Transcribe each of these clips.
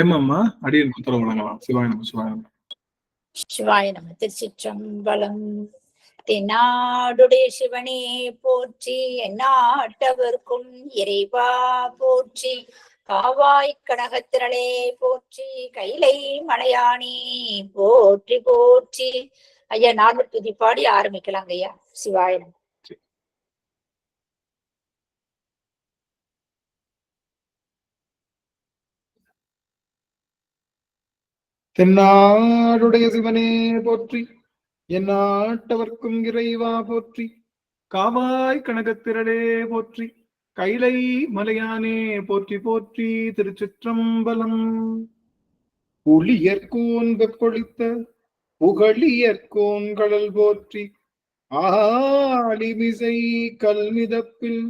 ஏமாம்மா அடியன் உத்தரவு வழங்கலாம். சிவாய நம சிவாய நம. சிவாய நம. திருச்சிற்றம்பலம். தென்னாடுடைய சிவனே போற்றி, எந்நாட்டவர்க்கும் இறைவா போற்றி, காவாய் கனகத்திரளே போற்றி, கைலை மலையானே போற்றி போற்றி. ஐயா, நார்மல் துதி பாடி ஆரம்பிக்கலாங்க ஐயா. சிவாய நம. தென்னாடுடைய சிவனே போற்றி, எந்நாட்டவர்க்கும் இறைவா போற்றி, காவாய் கனகத்திரளே போற்றி, கைலை மலையானே போற்றி போற்றி. திருச்சிற்றம்பலம். புலியர்கோன் வெப்பொழித்த புகழியர்கோன் கடல் போற்றி, ஆலிமிசை கல்மிதப்பில்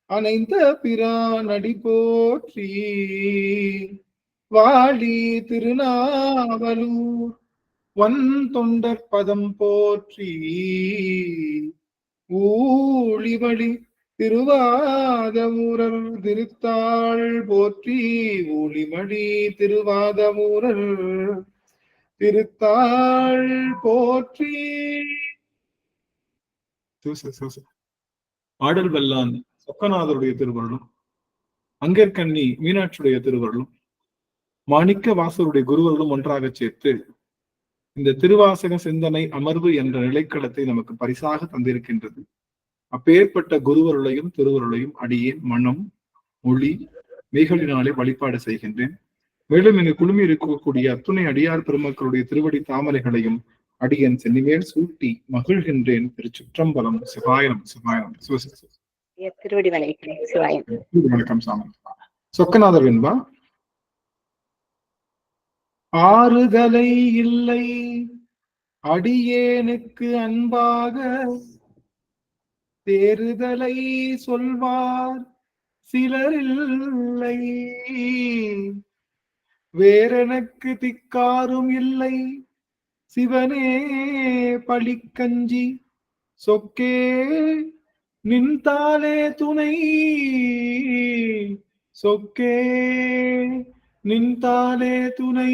அணைந்த பிரானடி போற்றி, வாழி திருநாவலூர் வன் தொண்டர் பதம் போற்றி, ஊழிவழி திருவாதமூரர் திருத்தாள் போற்றி, ஊழிமழி திருவாதமூரர் திருத்தாள் போற்றி. ஆடல் வல்லான் சொக்கநாதருடைய திருவருளும், அங்கேற்கண்ணி மீனாட்சியுடைய திருவருளும், மாணிக்க வாசருடைய குருவர்களும் ஒன்றாக சேர்த்து இந்த திருவாசக சிந்தனை அமர்வு என்ற நிலைக்களத்தை நமக்கு பரிசாக தந்திருக்கின்றது. அப்பேற்பட்ட குருவருளையும் திருவருளையும் அடியேன் மனம் மொழி மெய்களினாலே வழிபாடு செய்கின்றேன். மேலும் இங்கு குழுமி இருக்கக்கூடிய அத்துணை அடியார் பெருமக்களுடைய திருவடி தாமரைகளையும் அடியன் சென்னிமேல் சூட்டி மகிழ்கின்றேன். திருச்சிற்றம்பலம். சிவாயம் சிவாயம். திருவடி வணக்கம் சாமி. சொக்கநாதர் வெண்பா. ஆறுதலை இல்லை அடியேனுக்கு அன்பாக, தேறுதலை சொல்வார் சிலரில்லை, வேறெனக்கு திக்காரும் இல்லை சிவனே பழிக்கஞ்சி, சொக்கே நின்றாலே துணை, சொக்கே நின்றாலே துணை.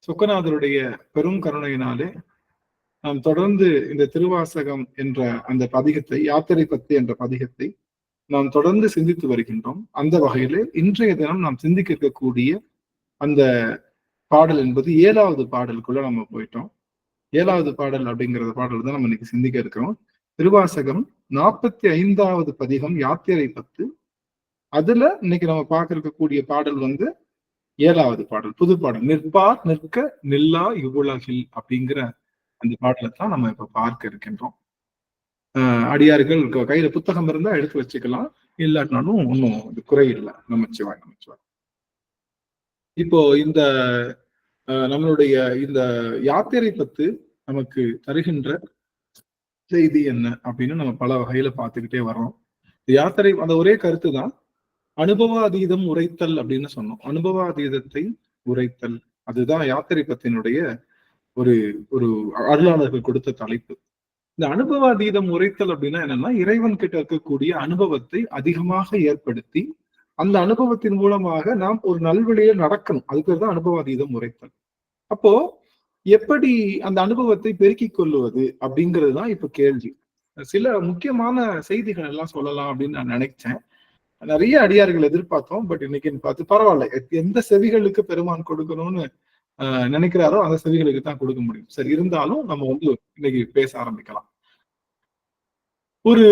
சொக்கநாதருடைய பெரும் கருணையினாலே நாம் தொடர்ந்து இந்த திருவாசகம் என்ற அந்த பதிகத்தை, யாத்திரை பத்து என்ற பதிகத்தை நாம் தொடர்ந்து சிந்தித்து வருகின்றோம். அந்த வகையிலே இன்றைய தினம் நாம் சிந்திக்க இருக்கக்கூடிய அந்த பாடல் என்பது 7வது பாடலுக்குள்ள நம்ம போயிட்டோம். 7வது பாடல் அப்படிங்கிற பாடல் தான் நம்ம இன்னைக்கு சிந்திக்க இருக்கிறோம். திருவாசகம் 45வது பதிகம் யாத்திரை 10. அதுல இன்னைக்கு நம்ம பார்க்க இருக்கக்கூடிய பாடல் 7வது பாடல், புது பாடல். நிற்பார் நிற்க நில்லா இவ்வுலகில் அப்படிங்கிற அந்த பாடலை தான் நம்ம இப்ப பார்க்க இருக்கின்றோம். அடியார்கள் கையில புத்தகம் இருந்தா எடுத்து வச்சுக்கலாம், இல்லாட்டினாலும் ஒன்றும் இது குறையில்லை. நமச்சிவாய் நமச்சிவாய். இப்போ இந்த நம்மளுடைய இந்த யாத்திரை 10 நமக்கு தருகின்ற செய்தி என்ன அப்படின்னு நம்ம பல வகையில பார்த்துக்கிட்டே வர்றோம். யாத்திரை அந்த ஒரே கருத்து தான், அனுபவாதீதம் உரைத்தல் அப்படின்னு சொன்னோம். அனுபவாதீதத்தை உரைத்தல், அதுதான் யாத்திரை 10னுடைய ஒரு ஒரு அருளாளர்கள் கொடுத்த தலைப்பு. இந்த அனுபவாதீதம் உரைத்தல் அப்படின்னா என்னன்னா, இறைவன் கிட்ட இருக்கக்கூடிய அனுபவத்தை அதிகமாக ஏற்படுத்தி அந்த அனுபவத்தின் மூலமாக நாம் ஒரு நல்வழியில நடக்கணும். அதுக்கு தான் அனுபவாதீதம் உரைத்தல். அப்போ எப்படி அந்த அனுபவத்தை பெருக்கிக் கொள்ளுவது அப்படிங்கிறது தான் இப்ப கேள்வி. சில முக்கியமான செய்திகள் எல்லாம் சொல்லலாம் அப்படின்னு நான் நினைச்சேன். நிறைய அடியார்கள் எதிர்பார்த்தோம். பட் இன்னைக்கு பார்த்து பரவாயில்ல, எந்த செவிகளுக்கு பெருமான் கொடுக்கணும்னு நினைக்கிறாரோ அந்த செவிகளுக்கு தான் கொடுக்க முடியும். சரி, இருந்தாலும் நம்ம இன்னைக்கு பேச ஆரம்பிக்கலாம். ஒரு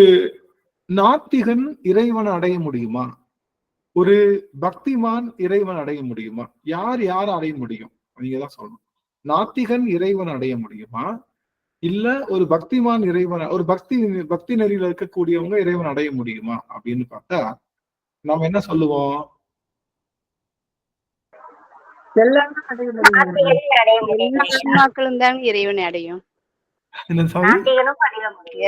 நாத்திகன் இறைவனை அடைய முடியுமா? ஒரு பக்திமான் இறைவன் அடைய முடியுமா? யார் அடைய முடியும்? நீங்க தான் சொல்லணும். நாத்திகன் இறைவன் அடைய முடியுமா, இல்ல ஒரு பக்திமான் இறைவன், ஒரு பக்தி நெறியில இருக்கக்கூடியவங்க இறைவன் அடைய முடியுமா அப்படின்னு பார்த்தா நம்ம என்ன சொல்லுவோம்? எல்லா ஆன்மாக்களும் தான் இறைவனை அடையும்.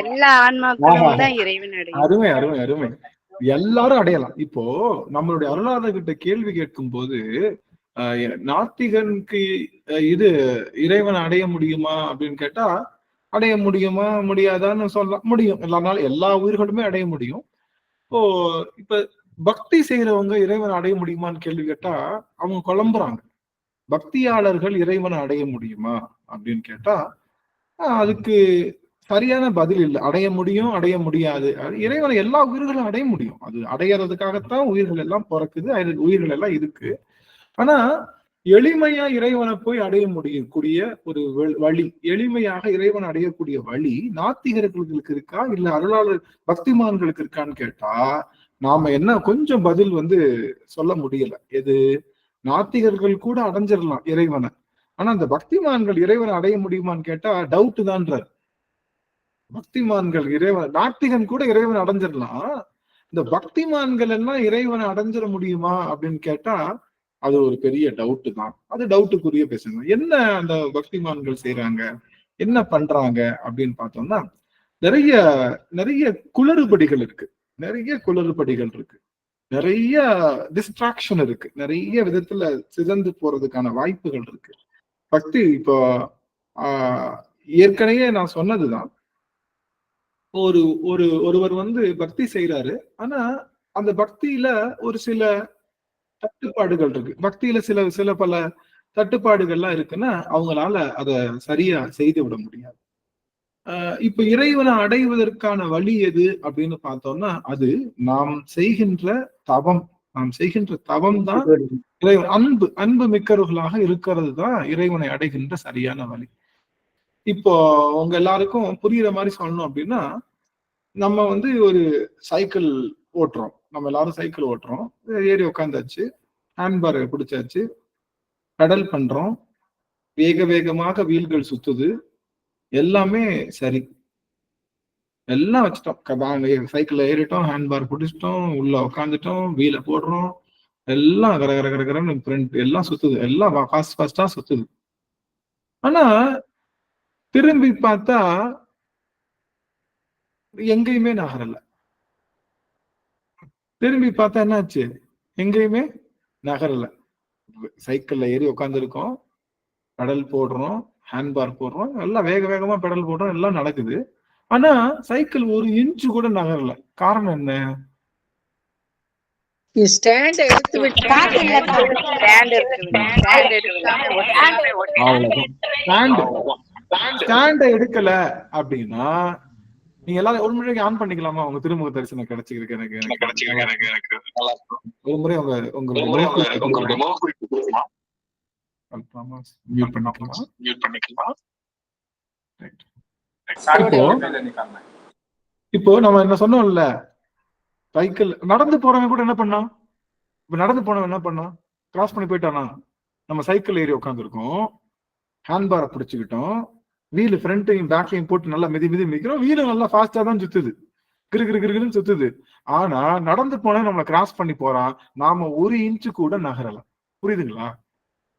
எல்லா ஆன்மாக்களும் தான் இறைவன் அடையும். அருமை அருமை அருமை. எல்லாரும் அடையலாம். இப்போ நம்மளுடைய அருளாளர்கிட்ட கேள்வி கேட்கும் போது நாத்திகனுக்கு இது இறைவன் அடைய முடியுமா அப்படின்னு கேட்டா, அடைய முடியுமா முடியாதான்னு சொல்லலாம். முடியும். எல்லா உயிர்களுமே அடைய முடியும். இப்போ இப்ப பக்தி செய்யறவங்க இறைவனை அடைய முடியுமான்னு கேள்வி கேட்டா அவங்க குழம்புறாங்க. பக்தியாளர்கள் இறைவனை அடைய முடியுமா அப்படின்னு கேட்டா அதுக்கு சரியான பதில் இல்லை. அடைய முடியும், அடைய முடியாது. இறைவனை எல்லா உயிர்களும் அடைய முடியும். அது அடையறதுக்காகத்தான் உயிர்கள் எல்லாம் பிறக்குது, உயிர்கள் எல்லாம் இருக்கு. ஆனா எளிமையா இறைவனை போய் அடைய முடியக்கூடிய ஒரு வழி, எளிமையாக இறைவனை அடையக்கூடிய வழி நாத்திகர்களுக்கு இருக்கா இல்ல அருளாளர் பக்திமான்களுக்கு இருக்கான்னு கேட்டா நாம என்ன கொஞ்சம் பதில் சொல்ல முடியல. எது, நாத்திகர்கள் கூட அடைஞ்சிடலாம் இறைவனை. ஆனா அந்த பக்திமான்கள் இறைவனை அடைய முடியுமான்னு கேட்டா டவுட் தான்றார். பக்திமான்கள் இறைவன், நாத்திகன் கூட இறைவனை அடைஞ்சிடலாம். இந்த பக்திமான்கள் எல்லாம் இறைவனை அடைஞ்சிட முடியுமா அப்படின்னு கேட்டா அது ஒரு பெரிய டவுட் தான். அது டவுட்டுக்குரிய பேசுங்க. என்ன அந்த பக்திமான்கள் செய்யறாங்க, என்ன பண்றாங்க அப்படின்னு பார்த்தோம்னா நிறைய நிறைய குளறுபடிகள் இருக்கு. நிறைய குளறுபடிகள் இருக்கு, நிறைய டிஸ்ட்ராக்ஷன் இருக்கு, நிறைய விதத்துல சிதந்து போறதுக்கான வாய்ப்புகள் இருக்கு. பக்தி இப்போ ஏற்கனவே நான் சொன்னதுதான். ஒரு ஒரு ஒருவர் பக்தி செய்யறாரு. ஆனா அந்த பக்தியில ஒரு சில தட்டுப்பாடுகள் இருக்கு. பக்தியில சில சில பல தட்டுப்பாடுகள்லாம் இருக்குன்னா அவங்களால அதை சரியா செய்து விட முடியாது. இப்ப இறைவனை அடைவதற்கான வழி எது அப்படின்னு பார்த்தோம்னா அது நாம் செய்கின்ற தவம். நாம் செய்கின்ற தவம் தான் இறைவன். அன்பு அன்பு மிக்கவர்களாக இருக்கிறது தான் இறைவனை அடைகின்ற சரியான வழி. இப்போ உங்க எல்லாருக்கும் புரியுற மாதிரி சொல்லணும் அப்படின்னா நம்ம ஒரு சைக்கிள் ஓட்டுறோம். நம்ம எல்லாரும் சைக்கிள் ஓட்டுறோம். ஏறி உட்காந்தாச்சு, ஹேண்ட்பாரை பிடிச்சாச்சு, பெடல் பண்றோம், வேக வேகமாக வீல்கள் சுத்துது, எல்லாமே சரி, எல்லாம் வச்சுட்டோம். சைக்கிள்ல ஏறிட்டோம், ஹேண்ட்பார் பிடிச்சிட்டோம், உள்ள உட்காந்துட்டோம், வீலை போடுறோம், எல்லாம் கர கர கர கரன்னு ஃப்ரண்ட் எல்லாம் சுத்துது, எல்லாம் ஃபாஸ்டா சுத்துது. ஆனா திரும்பி பார்த்தா எங்கேயுமே நகரல. திரும்பி பார்த்தா என்னாச்சு, எங்கேயுமே நகரல. சைக்கிள்ல ஏறி உட்காந்துருக்கோம், பெடல் போடுறோம், ஹேண்ட்பார் போடுறோம், எல்லாம் வேக வேகமா பெடல் போடுறோம், எல்லாம் நடக்குது. ஆனா சைக்கிள் ஒரு இன்ச்சு கூட நகரல. காரணம் என்ன? ஸ்டாண்ட் எடுக்கல அப்படின்னா நீங்க எல்லாரும் ஒரு முறை ஆன் பண்ணிக்கலாமா? உங்க திருமுக தரிசனம் கிடைச்சிருக்கு எனக்கு ஒரு முறை இப்போ நம்ம என்ன சொன்னோம்ல, சைக்கிள் நடந்து போறவன் கூட என்ன பண்ணா? இப்ப நடந்து போனவன் என்ன பண்ணா? கிராஸ் பண்ணி போயிட்டானா? நம்ம சைக்கிள் ஏறி உட்காந்துருக்கோம், ஹேண்ட்பாரை பிடிச்சுக்கிட்டோம், வீலு ஃப்ரண்ட்டையும் பேக்கையும் போட்டு நல்லா மிதி மிதிக்கிறோம், வீலு நல்லா ஃபாஸ்டா தான் சுத்துது, கிருன்னு சுத்துது. ஆனா நடந்து போன நம்மளை கிராஸ் பண்ணி போறான், நாம ஒரு இன்ச்சு கூட நகரலாம்.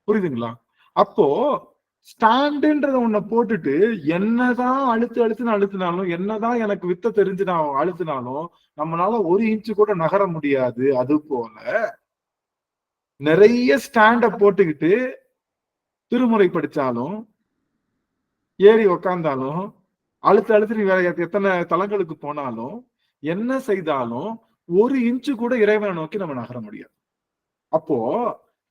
புரியுதுங்களா? அப்போ ஸ்டாண்டுன்றத ஒன்ன போட்டுட்டு என்னதான் அழுத்தினாலும், என்னதான் எனக்கு வித்த தெரிஞ்சு நான் அழுத்தினாலும் நம்மளால ஒரு இன்ச்சு கூட நகர முடியாது. அது போல நிறைய ஸ்டாண்ட போட்டுக்கிட்டு திருமுறை படிச்சாலும், ஏறி உக்காந்தாலும், அழுத்து வேற எத்தனை தலங்களுக்கு போனாலும், என்ன செய்தாலும் ஒரு இன்ச்சு கூட இறைவனை நோக்கி நம்ம நகர முடியாது. அப்போ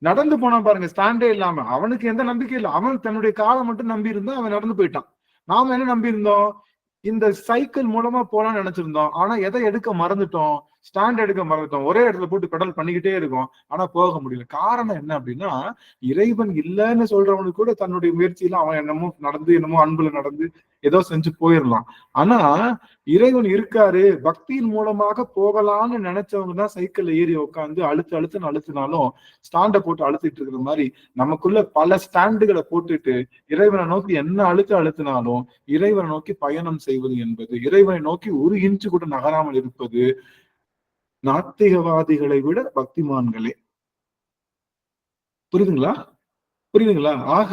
நடந்து போனா பாருங்க, ஸ்டாண்டே இல்லாம. அவனுக்கு எந்த நம்பிக்கை இல்லை. அவன் தன்னுடைய காலை மட்டும் நம்பி இருந்தா அவன் நடந்து போயிட்டான். நாம என்ன நம்பி இருந்தோம்? இந்த சைக்கிள் மூலமா போலாம்னு நினைச்சிருந்தோம். ஆனா எதை எடுக்க மறந்துட்டோம்? ஸ்டாண்ட் எடுக்க மறந்துட்டோம். ஒரே இடத்துல போட்டு பெடல் பண்ணிக்கிட்டே இருக்கும், ஆனா போக முடியல. காரணம் என்ன அப்படின்னா இறைவன் இல்லைன்னு சொல்றவனுக்கு கூட தன்னுடைய முயற்சியில அவன் என்னமோ அன்புல நடந்து ஏதோ செஞ்சு போயிடலாம். ஆனா இறைவன் இருக்காரு, பக்தியின் மூலமாக போகலான்னு நினைச்சவங்க தான் சைக்கிள்ல ஏறி உட்காந்து அழுத்தினாலும் ஸ்டாண்ட போட்டு அழுத்திட்டு இருக்கிற மாதிரி நமக்குள்ள பல ஸ்டாண்டுகளை போட்டுட்டு இறைவனை நோக்கி என்ன அழுத்தினாலும் இறைவனை நோக்கி பயணம் செய்வது என்பது, இறைவனை நோக்கி ஒரு இன்ச்சு கூட நகராமல் இருப்பது நாத்திகவாதிகளை விட பக்திமான்களே. புரியுதுங்களா? ஆக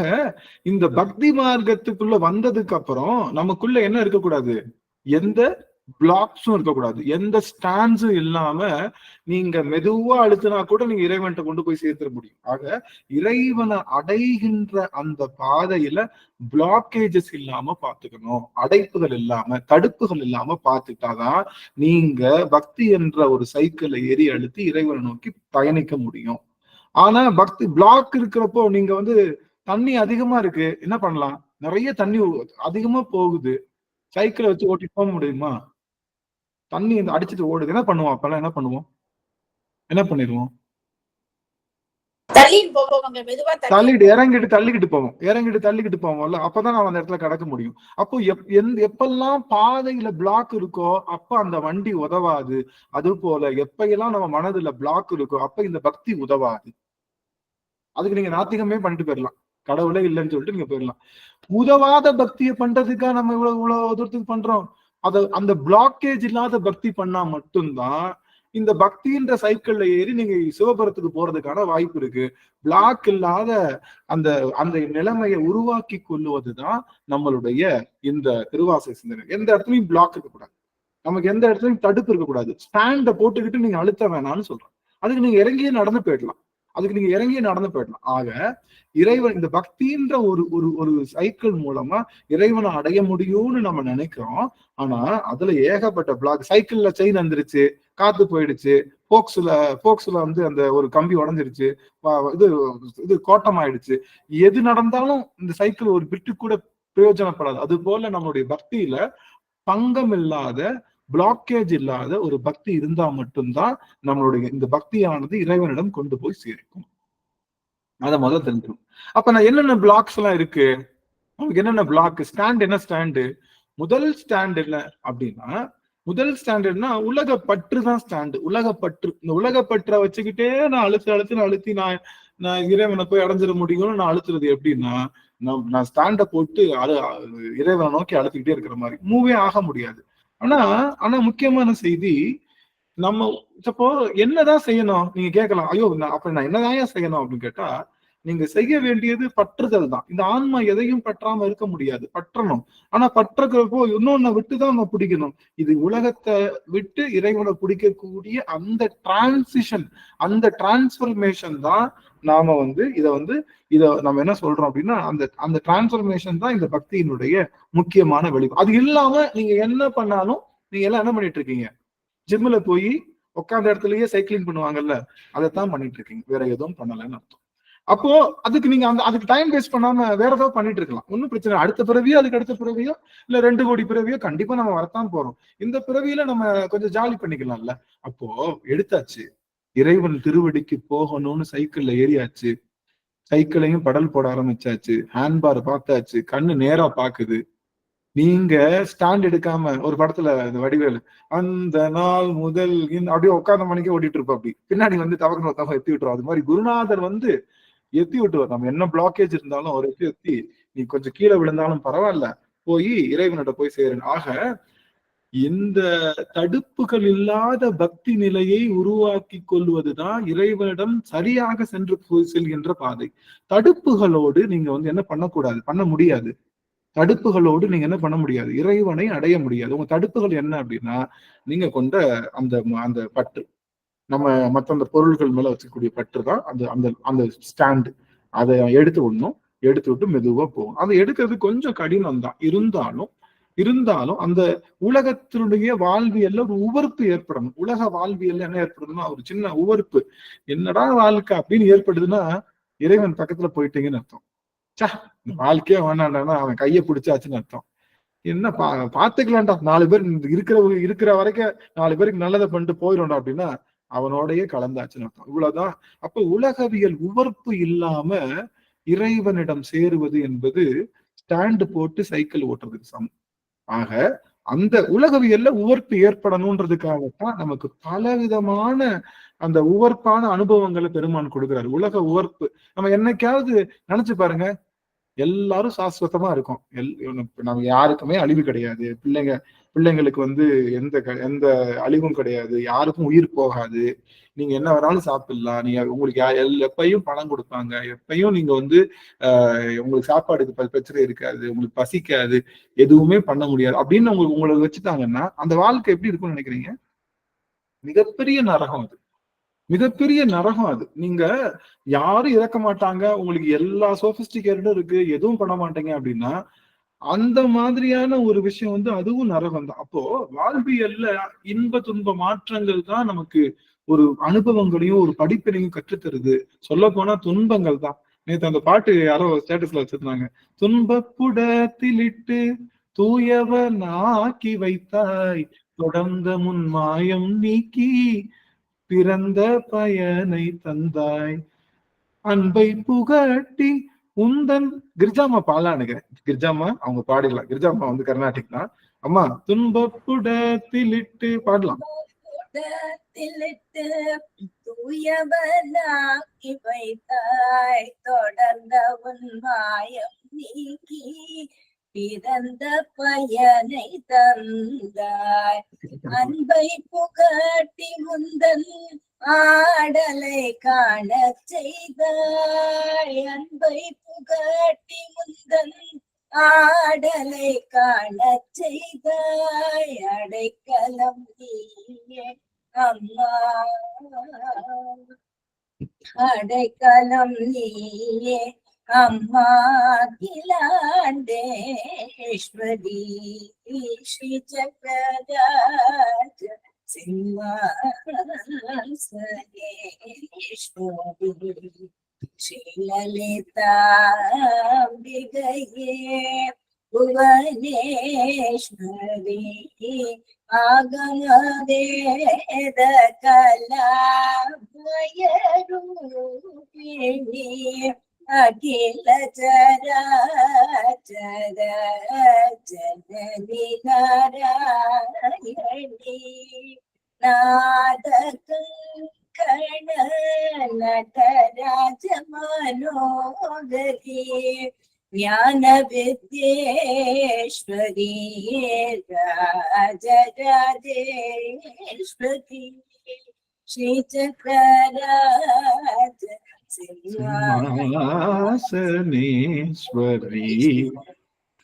இந்த பக்தி மார்க்கத்துக்குள்ள வந்ததுக்கு அப்புறம் நமக்குள்ள என்ன இருக்கக்கூடாது? எந்த பிளாக்ஸும் இருக்கக்கூடாது, எந்த ஸ்டாண்ட்ஸும் இல்லாம நீங்க மெதுவா அழுத்தினா கூட நீங்க இறைவன்கிட்ட கொண்டு போய் சேர்த்துட முடியும். ஆக இறைவனை அடைகின்ற அந்த பாதையில பிளாக்கேஜஸ் இல்லாம பாத்துக்கணும், அடைப்புகள் இல்லாம தடுப்புகள் இல்லாம பாத்துட்டாதான் நீங்க பக்தி என்ற ஒரு சைக்கிளை ஏறி அழுத்தி இறைவனை நோக்கி பயணிக்க முடியும். ஆனா பக்தி பிளாக் இருக்கிறப்போ நீங்க தண்ணி அதிகமா இருக்கு, என்ன பண்ணலாம்? நிறைய தண்ணி அதிகமா போகுது, சைக்கிளை வச்சு ஓட்டிட்டு போக முடியுமா? தண்ணி அடிச்சுட்டு ஓடுது, என்ன பண்ணுவோம்? அப்பெல்லாம் என்ன பண்ணுவோம்? என்ன பண்ணிடுவோம்? தள்ளிட்டு தள்ளிக்கிட்டு போவோம்ல, அப்பதான் நம்ம அந்த இடத்துல கடக்க முடியும். அப்போ எப்பெல்லாம் பாதையில பிளாக் இருக்கோ அப்ப அந்த வண்டி உதவாது. அது போல எப்பெல்லாம் நம்ம மனதுல பிளாக் இருக்கோ அப்ப இந்த பக்தி உதவாது. அதுக்கு நீங்க நாத்திகமே பண்ணிட்டு போயிடலாம், கடவுளே இல்லைன்னு சொல்லிட்டு நீங்க போயிடலாம். உதவாத பக்தியை பண்றதுக்கா நம்ம இவ்வளவு தூரத்துக்கு பண்றோம்? அந்த பிளாக்கேஜ் இல்லாத பக்தி பண்ணா மட்டும்தான் இந்த பக்தின்ற சைக்கிள்ல ஏறி நீங்க சிவபுரத்துக்கு போறதுக்கான வாய்ப்பு இருக்கு. பிளாக் இல்லாத அந்த அந்த நிலைமையை உருவாக்கி கொள்ளுவதுதான் நம்மளுடைய இந்த திருவாசக சிந்தனை. எந்த இடத்துலயும் பிளாக் இருக்கக்கூடாது, நமக்கு எந்த இடத்துலயும் தடுப்பு இருக்கக்கூடாது. ஸ்டாண்ட போட்டுக்கிட்டு நீங்க அழுத்த வேணாம்னு சொல்றேன். அதுக்கு நீங்க இறங்கியே நடந்து போயிடலாம், ஆக இறைவன் இந்த பக்தின்ற ஒரு ஒரு ஒரு சைக்கிள் மூலமா இறைவனை அடைய முடியும்னு நம்ம நினைக்கிறோம். ஆனா அதுல ஏகப்பட்ட பிளாக். சைக்கிள்ல செயின் வந்துருச்சு, காத்து போயிடுச்சு, போக்ஸ்ல அந்த ஒரு கம்பி உடஞ்சிருச்சு, இது கோட்டம் ஆயிடுச்சு. எது நடந்தாலும் இந்த சைக்கிள் ஒரு பிட்டு கூட பிரயோஜனப்படாது. அது போல நம்மளுடைய பக்தியில பங்கம் இல்லாத, பிளாக்கேஜ் இல்லாத ஒரு பக்தி இருந்தா மட்டும்தான் நம்மளுடைய இந்த பக்தியானது இறைவனிடம் கொண்டு போய் சேர்க்கும். அதை முதல்ல தெரிஞ்சிடும். அப்ப நான் என்னென்ன பிளாக்ஸ் எல்லாம் இருக்கு, நமக்கு என்னென்ன பிளாக்? ஸ்டாண்ட் என்ன ஸ்டாண்டு? முதல் ஸ்டாண்ட் என்ன அப்படின்னா, முதல் ஸ்டாண்டர்ட்னா உலக பற்று தான் ஸ்டாண்டு. உலகப்பற்று. இந்த உலகப்பற்றை வச்சுக்கிட்டே நான் அழுத்தி நான் இறைவனை போய் அடைஞ்சிட முடியும்னு நான் அழுத்துறது எப்படின்னா, நான் ஸ்டாண்ட போட்டு இறைவனை நோக்கி அழுத்திக்கிட்டே இருக்கிற மாதிரி மூவே ஆக முடியாது. ஆனா முக்கியமான செய்தி, நம்ம இப்போ என்னதான் செய்யணும் நீங்க கேட்கலாம். ஐயோ அப்ப நான் என்னதான் செய்யணும் அப்படின்னு கேட்டா, நீங்க செய்ய வேண்டியது பற்றுதல் தான். இந்த ஆன்மா எதையும் பற்றாம இருக்க முடியாது, பற்றணும். ஆனா பற்றுக்கிறப்போ இன்னொன்னு விட்டுதான் நம்ம பிடிக்கணும். இது உலகத்தை விட்டு இறைவனை பிடிக்கக்கூடிய அந்த டிரான்சிஷன், அந்த டிரான்ஸ்பர்மேஷன் தான் நாம இத நம்ம என்ன சொல்றோம் அப்படின்னா, அந்த டிரான்ஸ்பர்மேஷன் தான் இந்த பக்தியினுடைய முக்கியமான வெளிப்பாடு. அது இல்லாம நீங்க என்ன பண்ணாலும் நீங்க எல்லாம் என்ன பண்ணிட்டு இருக்கீங்க? ஜிம்ல போய் உட்கார்ந்த இடத்துலயே சைக்கிளிங் பண்ணுவாங்கல்ல, அதைத்தான் பண்ணிட்டு இருக்கீங்க, வேற எதுவும் பண்ணலன்னு அர்த்தம். அப்போ அதுக்கு நீங்க அதுக்கு டைம் வேஸ்ட் பண்ணாம வேற ஏதாவது பண்ணிட்டு இருக்கலாம், ஒன்னும் பிரச்சனை. அடுத்த பிறவியோ அதுக்கு அடுத்த பிறவியோ இல்ல 2 கோடி பிறவியோ கண்டிப்பா நம்ம வரத்தான் போறோம். இந்த பிறவியில நம்ம கொஞ்சம் ஜாலி பண்ணிக்கலாம்ல. அப்போ எடுத்தாச்சு, இறைவன் திருவடிக்கு போகணும்னு சைக்கிள்ல ஏறியாச்சு, சைக்கிளையும் படல் போட ஆரம்பிச்சாச்சு, ஹேண்ட்பார் பார்த்தாச்சு, கண்ணு நேரா பாக்குது. நீங்க ஸ்டாண்ட் எடுக்காம ஒரு படத்துல இந்த வடிவேலு அந்த நாள் முதல் அப்படியே உட்கார்ந்த மணிக்கே ஓட்டிட்டு இருப்போம். அப்படி பின்னாடி தவறு ஒருத்தவங்க எத்தி விட்டுரும். அது மாதிரி குருநாதர் எத்தி விட்டுருவார். நம்ம என்ன பிளாக்கேஜ் இருந்தாலும் அவர் எத்தி நீ கொஞ்சம் கீழே விழுந்தாலும் பரவாயில்ல, போய் இறைவனிட போய் சேரு. ஆக இந்த தடுப்புகள் இல்லாத பக்தி நிலையை உருவாக்கி கொள்வதுதான் இறைவனிடம் சரியாக சென்று போய் செல்கின்ற பாதை. தடுப்புகளோடு நீங்க என்ன பண்ணக்கூடாது, பண்ண முடியாது. தடுப்புகளோடு நீங்க என்ன பண்ண முடியாது, இறைவனை அடைய முடியாது. உங்க தடுப்புகள் என்ன அப்படின்னா, நீங்க கொண்ட அந்த அந்த பற்று, நம்ம மற்ற அந்த பொருள்கள் மேல வச்சுக்கூடிய பற்று தான் அந்த அந்த அந்த ஸ்டாண்டு. அதை எடுத்து விட்டு மெதுவா போகும். அதை எடுக்கிறது கொஞ்சம் கடினம் தான். இருந்தாலும் அந்த உலகத்தினுடைய வாழ்வியல்ல ஒரு உவர்ப்பு ஏற்படணும். உலக வாழ்வியல்ல என்ன ஏற்படுதுன்னா, ஒரு சின்ன உவர்ப்பு, என்னடா வாழ்க்கை அப்படின்னு ஏற்படுதுன்னா இறைவன் பக்கத்துல போயிட்டீங்கன்னு அர்த்தம். வாழ்க்கையே வேணாண்டானா அவன் கையை பிடிச்சாச்சுன்னு அர்த்தம். என்ன பாத்துக்கலாம்டா, 4 பேர் இருக்கிற வரைக்கும் 4 பேருக்கு நல்லதை பண்ணிட்டு போயிடும்டா அப்படின்னா அவனோடையே கலந்தாச்சுன்னு அர்த்தம். இவ்வளவுதான். அப்ப உலகவியல் உவர்ப்பு இல்லாம இறைவனிடம் சேருவது என்பது ஸ்டாண்டு போட்டு சைக்கிள் ஓட்டுறதுக்கு சமம். ஆக அந்த உலகவியல்ல உவர்ப்பு ஏற்படணும்ன்றதுக்காகத்தான் நமக்கு பலவிதமான அந்த உவர்ப்பான அனுபவங்களை பெருமான் கொடுக்கிறாரு. உலக உவர்ப்பு நம்ம என்னைக்காவது நினைச்சு பாருங்க, எல்லாரும் சாஸ்வதமா இருக்கும். நம்ம யாருக்குமே அழிவு கிடையாது. பிள்ளைங்களுக்கு எந்த அழிவும் கிடையாது. யாருக்கும் உயிர் போகாது. நீங்க என்ன வேணாலும் சாப்பிடலாம். நீங்க உங்களுக்கு எப்பயும் பணம் கொடுப்பாங்க. எப்பயும் நீங்க உங்களுக்கு சாப்பாடுக்கு பிரச்சனை இருக்காது. உங்களுக்கு பசிக்காது. எதுவுமே பண்ண முடியாது அப்படின்னு உங்களை வச்சுட்டாங்கன்னா அந்த வாழ்க்கை எப்படி இருக்கும்னு நினைக்கிறீங்க? மிகப்பெரிய நரகம் அது. மிகப்பெரிய நரகம் அது. நீங்க யாரும் இறக்க மாட்டாங்க. உங்களுக்கு எல்லா சோபிஸ்டிகேட்டடும் இருக்கு. எதுவும் பண்ண மாட்டீங்க அப்படின்னா அந்த மாதிரியான ஒரு விஷயம் அதுவும் நரகம் தான். அப்போ வாழ்வியல்ல இன்ப துன்ப மாற்றங்கள் தான் நமக்கு ஒரு அனுபவங்களையும் ஒரு படிப்பினையும் கற்றுத்தருது. சொல்ல போனா துன்பங்கள் தான். நேத்து அந்த பாட்டு யாரோ ஸ்டேட்டஸ்ல வச்சிருந்தாங்க. துன்பப்புடத்திலிட்டு தூயவன் ஆக்கி வைத்தாய், தொடர்ந்த முன் மாயம் நீக்கி பிறந்த பயனை தந்தாய், அன்பை புகட்டி உந்தன் கிரிஜாமா பாடலான்னு கிரிஜாமா அவங்க பாடிடலாம். கிரிஜாமா கர்நாடிக் தான். அம்மா துன்பப்புடத்திலிட்டு பாடலாம். தூயவனாக்கி வைத்தாய், தொடர்ந்த உன் மாயம் நீக்கி பிறந்த பயனை தந்தாய், அன்பை புகட்டி முந்தன் ஆடலை காண செய்தாய், அன்பை புகட்டி முந்தன் ஆடலை காண செய்தாய், அடைக்கலம் நீயே அம்மா, அடைக்கலம் நீயே அம்மா, கிலாண்டேஸ்வரி ஸ்ரீ சக்கராஜ சிம்மாசனேஸ்வரி ஸ்ரீ லலிதாம்பிகையே புவனேஸ்வரி ஆகமவேத கலாமயரூபிணி அகில சராச்சர ஜனனி நாராயணி நாதகங்கண நடராஜ மனோகரி ஞான வித்யேஸ்வரி ராஜராஜேஸ்வரி ஸ்ரீ சக்கராஜ சிம்மாசனேஸ்வரி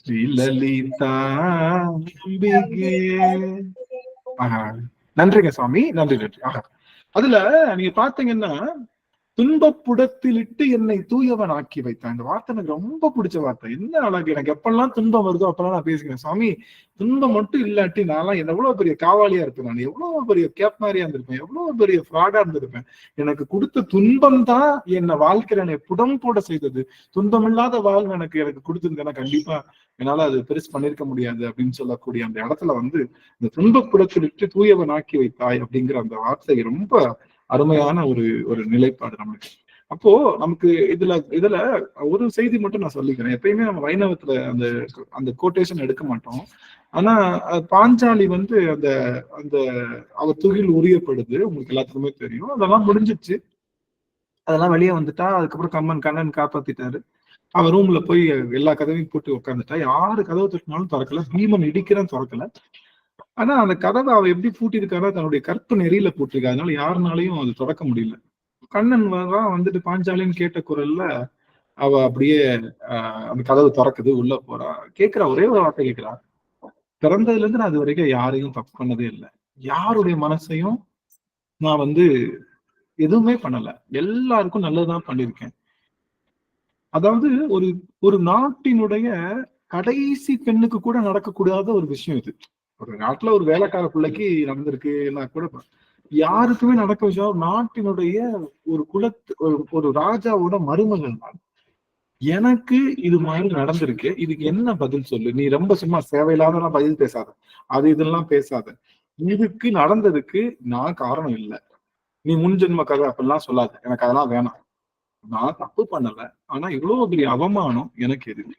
ஸ்ரீ லலிதாம்பிகே. நன்றிங்க சுவாமி, நன்றி நன்றி. அதுல நீங்க பாத்தீங்கன்னா துன்பப்புடத்திலிட்டு என்னை தூயவன் ஆக்கி வைத்தான். இந்த வார்த்தை எனக்கு ரொம்ப பிடிச்ச வார்த்தை. என்ன அழகு. எனக்கு எப்பெல்லாம் துன்பம் வருதோ அப்பெல்லாம் நான் பேசுகிறேன், சுவாமி துன்பம் மட்டும் இல்லாட்டி நான்லாம் எவ்வளவு பெரிய காவாலியா இருப்பேன், நான் எவ்வளவு பெரிய கேப்மாரியா இருந்திருப்பேன், எவ்வளவு பெரிய ஃப்ராடா இருந்திருப்பேன். எனக்கு கொடுத்த துன்பம் தான் என்ன வாழ்க்கையில என்னை புடம் போட செய்தது. துன்பம் இல்லாத வாழ்வு எனக்கு கொடுத்திருந்தேன்னா கண்டிப்பா என்னால அது பெருசு பண்ணிருக்க முடியாது அப்படின்னு சொல்லக்கூடிய அந்த இடத்துல இந்த துன்பப்புடத்திலிட்டு தூயவன் ஆக்கி வைத்தாய் அப்படிங்கிற அந்த வார்த்தை ரொம்ப அருமையான ஒரு நிலைப்பாடு நமக்கு. அப்போ நமக்கு இதுல ஒரு செய்தி மட்டும் நான் சொல்லிக்கிறேன். எப்பயுமே நம்ம வைணவத்துல அந்த கோட்டேஷன் எடுக்க மாட்டோம். ஆனா பாஞ்சாலி அந்த அந்த அவர் துகில் உரியப்படுது, உங்களுக்கு எல்லாத்துக்குமே தெரியும். அதெல்லாம் முடிஞ்சிச்சு, அதெல்லாம் வெளியே வந்துட்டா. அதுக்கப்புறம் கண்ணன் காப்பாத்திட்டாரு. அவர் ரூம்ல போய் எல்லா கதவையும் போட்டு உட்காந்துட்டா. யாரு கதவை தட்டினாலும் திறக்கல. பீமன் இடிக்கிறான், திறக்கல. ஆனா அந்த கதவை அவ எப்படி பூட்டிருக்காரா, தன்னுடைய கற்பு நெறியில பூட்டிருக்கா. அதனால யாருனாலையும் அது திறக்க முடியல. கண்ணன் பாஞ்சாலின்னு கேட்ட குரல்ல அவ அப்படியே அந்த கதவு திறக்குது, உள்ள போறா. கேட்கிறா, ஒரே ஒரு வார்த்தை கேட்கிறா, பிறந்ததுல இருந்து நான் அது வரைக்கும் யாரையும் தப்பு பண்ணதே இல்லை, யாருடைய மனசையும் நான் எதுவுமே பண்ணல, எல்லாருக்கும் நல்லதுதான் பண்ணிருக்கேன். அதாவது ஒரு நாட்டினுடைய கடைசி பெண்ணுக்கு கூட நடக்கக்கூடாத ஒரு விஷயம் இது. ஒரு நாட்டுல ஒரு வேலைக்கார பிள்ளைக்கு நடந்திருக்குன்னா கூட யாருக்குமே நடக்க விஷயம். நாட்டினுடைய ஒரு ஒரு ராஜாவோட மருமகள் தான். எனக்கு இது மாதிரி நடந்திருக்கு, இதுக்கு என்ன பதில் சொல்லு. நீ ரொம்ப சும்மா சேவையில்லாதெல்லாம் பதில் பேசாத, அது இதெல்லாம் பேசாத. இதுக்கு நடந்ததுக்கு நான் காரணம் இல்லை, நீ முன்ஜென்ம கதை அப்படிலாம் சொல்லாத, எனக்கு அதெல்லாம் வேணாம். நான் தப்பு பண்ணல, ஆனா இவ்வளவு பெரிய அவமானம் எனக்கு எதுக்கு,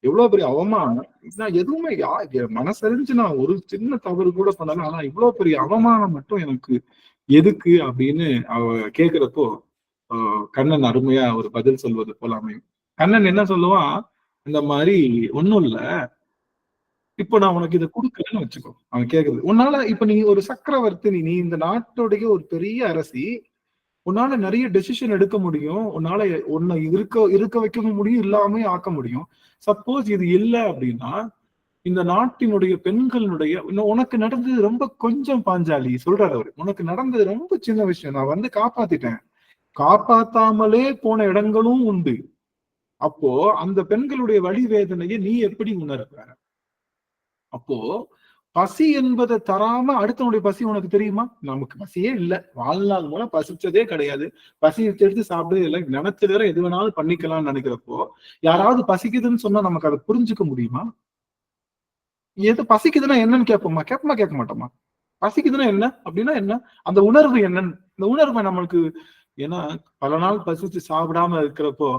எவ்வளவு பெரிய அவமானம். நான் எதுவுமே மனசறிஞ்சு நான் ஒரு சின்ன தவறு கூட பண்ணல, ஆனா இவ்வளவு பெரிய அவமானம் மட்டும் எனக்கு எதுக்கு அப்படின்னு அவ கேக்குறப்போ கண்ணன் அருமையா ஒரு பதில் சொல்வது போல அமையும். கண்ணன் என்ன சொல்லுவான், இந்த மாதிரி ஒண்ணும் இல்ல, இப்போ நான் உனக்கு இதை கொடுக்குறேன்னு வச்சுக்கோ. அவன் கேக்குறது, உன்னால இப்ப நீ ஒரு சக்கரவர்த்தி, நீ இந்த நாட்டுடைய ஒரு பெரிய அரசி, உன்னால நிறைய டெசிஷன் எடுக்க முடியும், உன்னால உன்னை இருக்க இருக்க வைக்க முடியும், இல்லாம ஆக்க முடியும். சப்போஸ் இது இல்ல அப்படின்னா இந்த நாட்டினுடைய பெண்களுடைய உனக்கு நடந்தது ரொம்ப கொஞ்சம் பாஞ்சாலி சொல்றாரு அவரு, உனக்கு நடந்தது ரொம்ப சின்ன விஷயம், நான் வந்து காப்பாத்திட்டேன், காப்பாத்தாமலே போன இடங்களும் உண்டு. அப்போ அந்த பெண்களுடைய வழி வேதனையை நீ எப்படி உணர்ற? அப்போ பசி என்பதை தராம அடுத்தவனுடைய பசி உனக்கு தெரியுமா? நமக்கு பசியே இல்லை, வாழ்நாள் மூலம் பசிச்சதே கிடையாது, பசி எடுத்து சாப்பிடுறது இல்லை, நினைச்ச நேரம் எது வேணாலும் பண்ணிக்கலாம்னு நினைக்கிறப்போ யாராவது பசிக்குதுன்னு சொன்னா நமக்கு அதை புரிஞ்சுக்க முடியுமா? எது பசிக்குதுன்னா என்னன்னு கேட்போமா? கேட்க மாட்டோமா? பசிக்குதுன்னா என்ன அப்படின்னா என்ன, அந்த உணர்வு என்னன்னு, இந்த உணர்வை நம்மளுக்கு, ஏன்னா பல நாள் பசிச்சு சாப்பிடாம இருக்கிறப்போ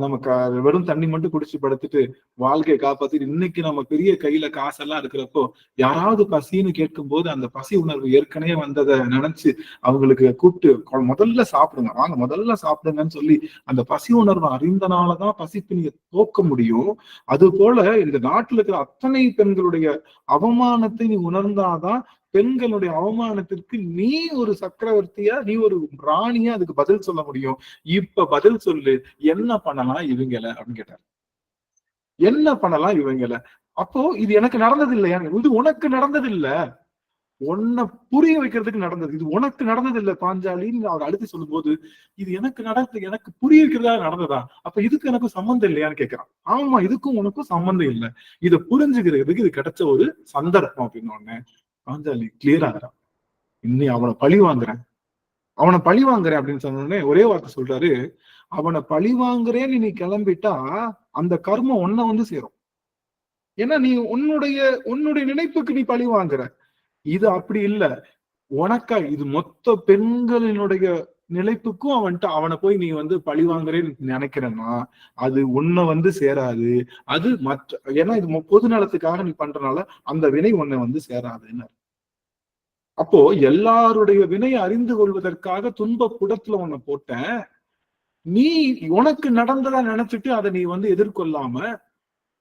நமக்கு வெறும் தண்ணி மட்டும் குடிச்சு படுத்துட்டு வாழ்க்கையை காப்பாத்திட்டு இன்னைக்கு நம்ம பெரிய கையில காசெல்லாம் இருக்கிறப்போ யாராவது பசின்னு கேட்கும் போது அந்த பசி உணர்வு ஏற்கனவே வந்ததை நினைச்சு அவங்களுக்கு கூப்பிட்டு முதல்ல சாப்பிடுங்க, வாங்க முதல்ல சாப்பிடுங்கன்னு சொல்லி அந்த பசி உணர்வு அறிந்தனாலதான் பசிப்பினியை தோக்க முடியும். அது போல இந்த நாட்டுல இருக்கிற அத்தனை பெண்களுடைய அவமானத்தை நீ உணர்ந்தாதான் பெண்களுடைய அவமானத்திற்கு நீ ஒரு சக்கரவர்த்தியா, நீ ஒரு ராணியா அதுக்கு பதில் சொல்ல முடியும். இப்ப பதில் சொல்லு, என்ன பண்ணலாம் இவங்கள அப்படின்னு கேட்டார். என்ன பண்ணலாம் இவங்கள? அப்போ இது எனக்கு நடந்தது இல்லையா, இது உனக்கு நடந்தது இல்ல, உன்னை புரிய வைக்கிறதுக்கு நடந்தது, இது உனக்கு நடந்தது இல்ல பாஞ்சாலின்னு அவர் அடுத்து சொல்லும் போது, இது எனக்கு நடந்தது, எனக்கு புரிய வைக்கிறதா நடந்ததா, அப்ப இதுக்கு எனக்கு சம்மந்தம் இல்லையான்னு கேட்கிறான். ஆமா, இதுக்கும் உனக்கும் சம்மந்தம் இல்லை, இதை புரிஞ்சுக்கிறதுக்கு இது கிடைச்ச ஒரு சந்தர்ப்பம் அப்படின்னு உடனே பாஞ்சாலி கிளியர் ஆகிறான். இன்னி அவனை பழி வாங்குறேன் அப்படின்னு சொன்ன உடனே ஒரே வார்த்தை சொல்றாரு, அவனை பழி வாங்குறேன்னு நீ கிளம்பிட்டா அந்த கர்மம் உன்னை வந்து சேரும். ஏன்னா நீ உன்னுடைய நினைப்புக்கு நீ பழி வாங்குற. இது அப்படி இல்ல, உனக்கா இது மொத்த பெண்களினுடைய நிலைப்புக்கும் அவனை போய் நீ வந்து பழி வாங்குறேன்னு நினைக்கிறேன்னா அது உன்னை வந்து சேராது. அது ஏன்னா இது பொது நலத்துக்காக நீ பண்றனால அந்த வினை உன்னை வந்து சேராதுன்னு. அப்போ எல்லாருடைய வினையை அறிந்து கொள்வதற்காக துன்ப புடத்துல உன்னை போட்டேன், நீ உனக்கு நடந்ததா நினைச்சிட்டு அதை நீ வந்து எதிர்கொள்ளாம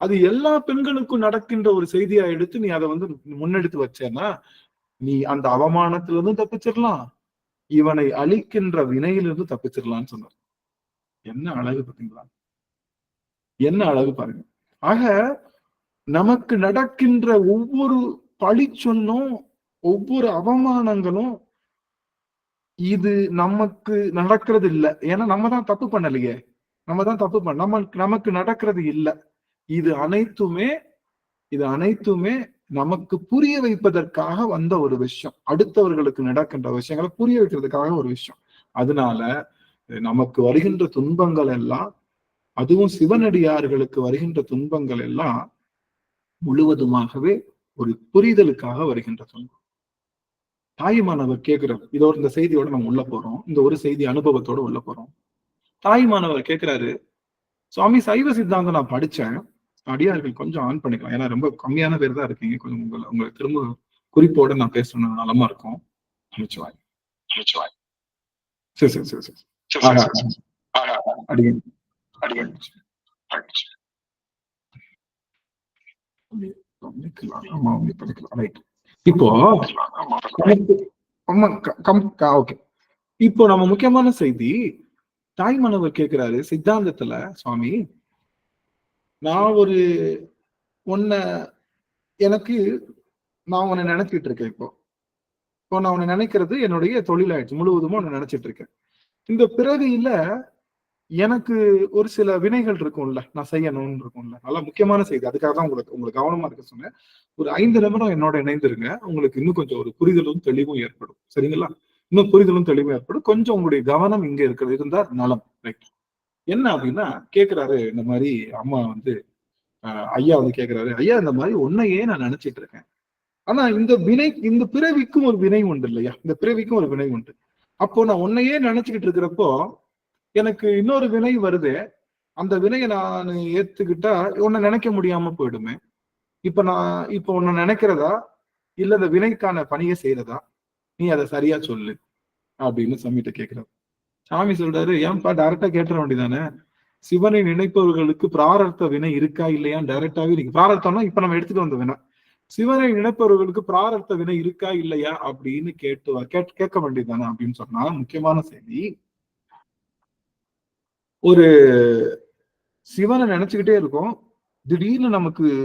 அது எல்லா பெண்களுக்கும் நடக்கின்ற ஒரு செய்தியா எடுத்து நீ அதை வந்து முன்னெடுத்து வச்சேன்னா நீ அந்த அவமானத்துல இருந்து தப்பிச்சிடலாம், இவனை அழிக்கின்ற வினையிலிருந்து தப்பிச்சிடலான்னு சொன்னார். என்ன அழகு பார்த்தீங்களா, என்ன அழகு பாருங்க. ஆக நமக்கு நடக்கின்ற ஒவ்வொரு பழிச்சொல்லும் ஒவ்வொரு அவமானங்களும் இது நமக்கு நடக்கிறது இல்லை, ஏன்னா நம்ம தான் தப்பு பண்ணலையே, நமக்கு நடக்கிறது இல்லை. இது அனைத்துமே நமக்கு புரிய வைப்பதற்காக வந்த ஒரு விஷயம், அடுத்தவர்களுக்கு நடக்கின்ற விஷயங்களை புரிய வைக்கிறதுக்காக ஒரு விஷயம். அதனால நமக்கு வருகின்ற துன்பங்கள் எல்லாம், அதுவும் சிவனடியார்களுக்கு வருகின்ற துன்பங்கள் எல்லாம் முழுவதுமாகவே ஒரு புரிதலுக்காக வருகின்ற துன்பம். தாய்மானவர் கேட்கிறார், இதோட இந்த செய்தியோட நம்ம உள்ள போறோம், இந்த ஒரு செய்தி அனுபவத்தோட உள்ள போறோம். தாய்மானவர் கேட்கிறாரு, சுவாமி சைவ சித்தாந்தம் நான் படிச்சேன், அடியார்கள் கொஞ்சம் ஆன் பண்ணிக்கலாம், ஏன்னா ரொம்ப கம்மியான பேர் தான் இருக்கீங்க, கொஞ்சம் உங்களை திரும்ப குறிப்போட நான் பேசணும் நலமா இருக்கும். சரி அடியேன் இப்போ ஓகே, இப்போ நம்ம முக்கியமான செய்தி, தாய்மானவர் கேட்கிறாரு சித்தாந்தத்துல, சுவாமி நான் உன்னை நினைச்சிட்டு இருக்கேன், இப்போ நான் உன்னை நினைக்கிறது என்னுடைய தொழிலாயிடுச்சு, முழுவதுமா உன்னை நினைச்சிட்டு இருக்கேன். இந்த பிறவியில எனக்கு ஒரு சில வினைகள் இருக்கும்ல, நான் செய்யணும்னு இருக்கும்ல. நல்லா முக்கியமான செய்தி, அதுக்காக தான் உங்களுக்கு கவனமா இருக்க சொன்னேன். ஒரு 5 நிமிடம் என்னோட இணைந்திருங்க, உங்களுக்கு இன்னும் கொஞ்சம் ஒரு புரிதலும் தெளிவும் ஏற்படும். சரிங்களா? இன்னும் புரிதலும் தெளிவும் ஏற்படும். கொஞ்சம் உங்களுடைய கவனம் இங்க இருக்கிறது இருந்தா நலம். ரைட். என்ன அப்படின்னா கேட்கிறாரு, இந்த மாதிரி அம்மா வந்து ஐயா வந்து கேட்கிறாரு, ஐயா இந்த மாதிரி உன்னையே நான் நினைச்சிட்டு இருக்கேன், ஆனா இந்த பிறவிக்கும் ஒரு வினை உண்டு இல்லையா, இந்த பிறவிக்கும் ஒரு வினை உண்டு. அப்போ நான் உன்னையே நினைச்சுக்கிட்டு இருக்கிறப்போ எனக்கு இன்னொரு வினை வருது, அந்த வினையை நான் ஏத்துக்கிட்டா உன்னை நினைக்க முடியாம போயிடுமே. இப்ப உன்னை நினைக்கிறதா இல்ல இந்த வினைக்கான பணியை செய்யறதா, நீ அதை சரியா சொல்லு அப்படின்னு சாமிகிட்ட கேட்கிறாரு. சாமி சொல்றாரு, ஏன்பா டைரக்டா கேட்டுற வேண்டியதானே, சிவனை நினைப்பவர்களுக்கு பிராரத்த வினை இருக்கா இல்லையா டைரக்டாவே இருக்கு. பிராரத்தம்னா இப்ப நம்ம எடுத்துட்டு வந்த வினை. சிவனை நினைப்பவர்களுக்கு பிராரத்த வினை இருக்கா இல்லையா அப்படின்னு கேட்க வேண்டியதுதானே அப்படின்னு சொன்னா முக்கியமான செய்தி. ஒரு சிவனை நினைச்சுக்கிட்டே இருக்கோம், திடீர்னு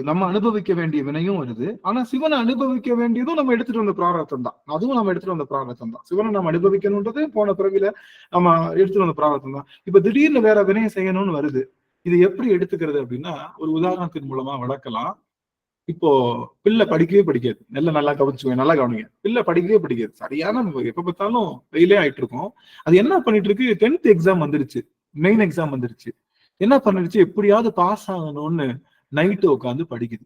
நம்ம அனுபவிக்க வேண்டிய வினையும் வருது. ஆனா சிவனை அனுபவிக்க வேண்டியதும் நம்ம எடுத்துட்டு வந்த பிராரத்தம் தான். அதுவும் நம்ம எடுத்துட்டு வந்த பிராரத்தம் தான். சிவனை நம்ம அனுபவிக்கணும்ன்றது போன பிறவில நம்ம எடுத்துட்டு வந்த பிராரத்தம் தான். இப்ப திடீர்னு வேற வினையை செய்யணும்னு வருது. இது எப்படி எடுத்துக்கிறது அப்படின்னா ஒரு உதாரணத்தின் மூலமா விளக்கலாம். இப்போ பிள்ளை படிக்கவே படிக்காது. நல்லா கவனிச்சுக்கோங்க, நல்லா கவனிங்க. பிள்ளை படிக்கவே படிக்காது. சரியான எப்ப பார்த்தாலும் வெயிலே ஆயிட்டு இருக்கோம். அது என்ன பண்ணிட்டு இருக்கு, 10th எக்ஸாம் வந்துருச்சு, மெயின் எக்ஸாம் வந்துருச்சு. என்ன பண்ணிடுச்சு, எப்படியாவது பாஸ் ஆகணும்னு நைட்டு உட்காந்து படிக்குது.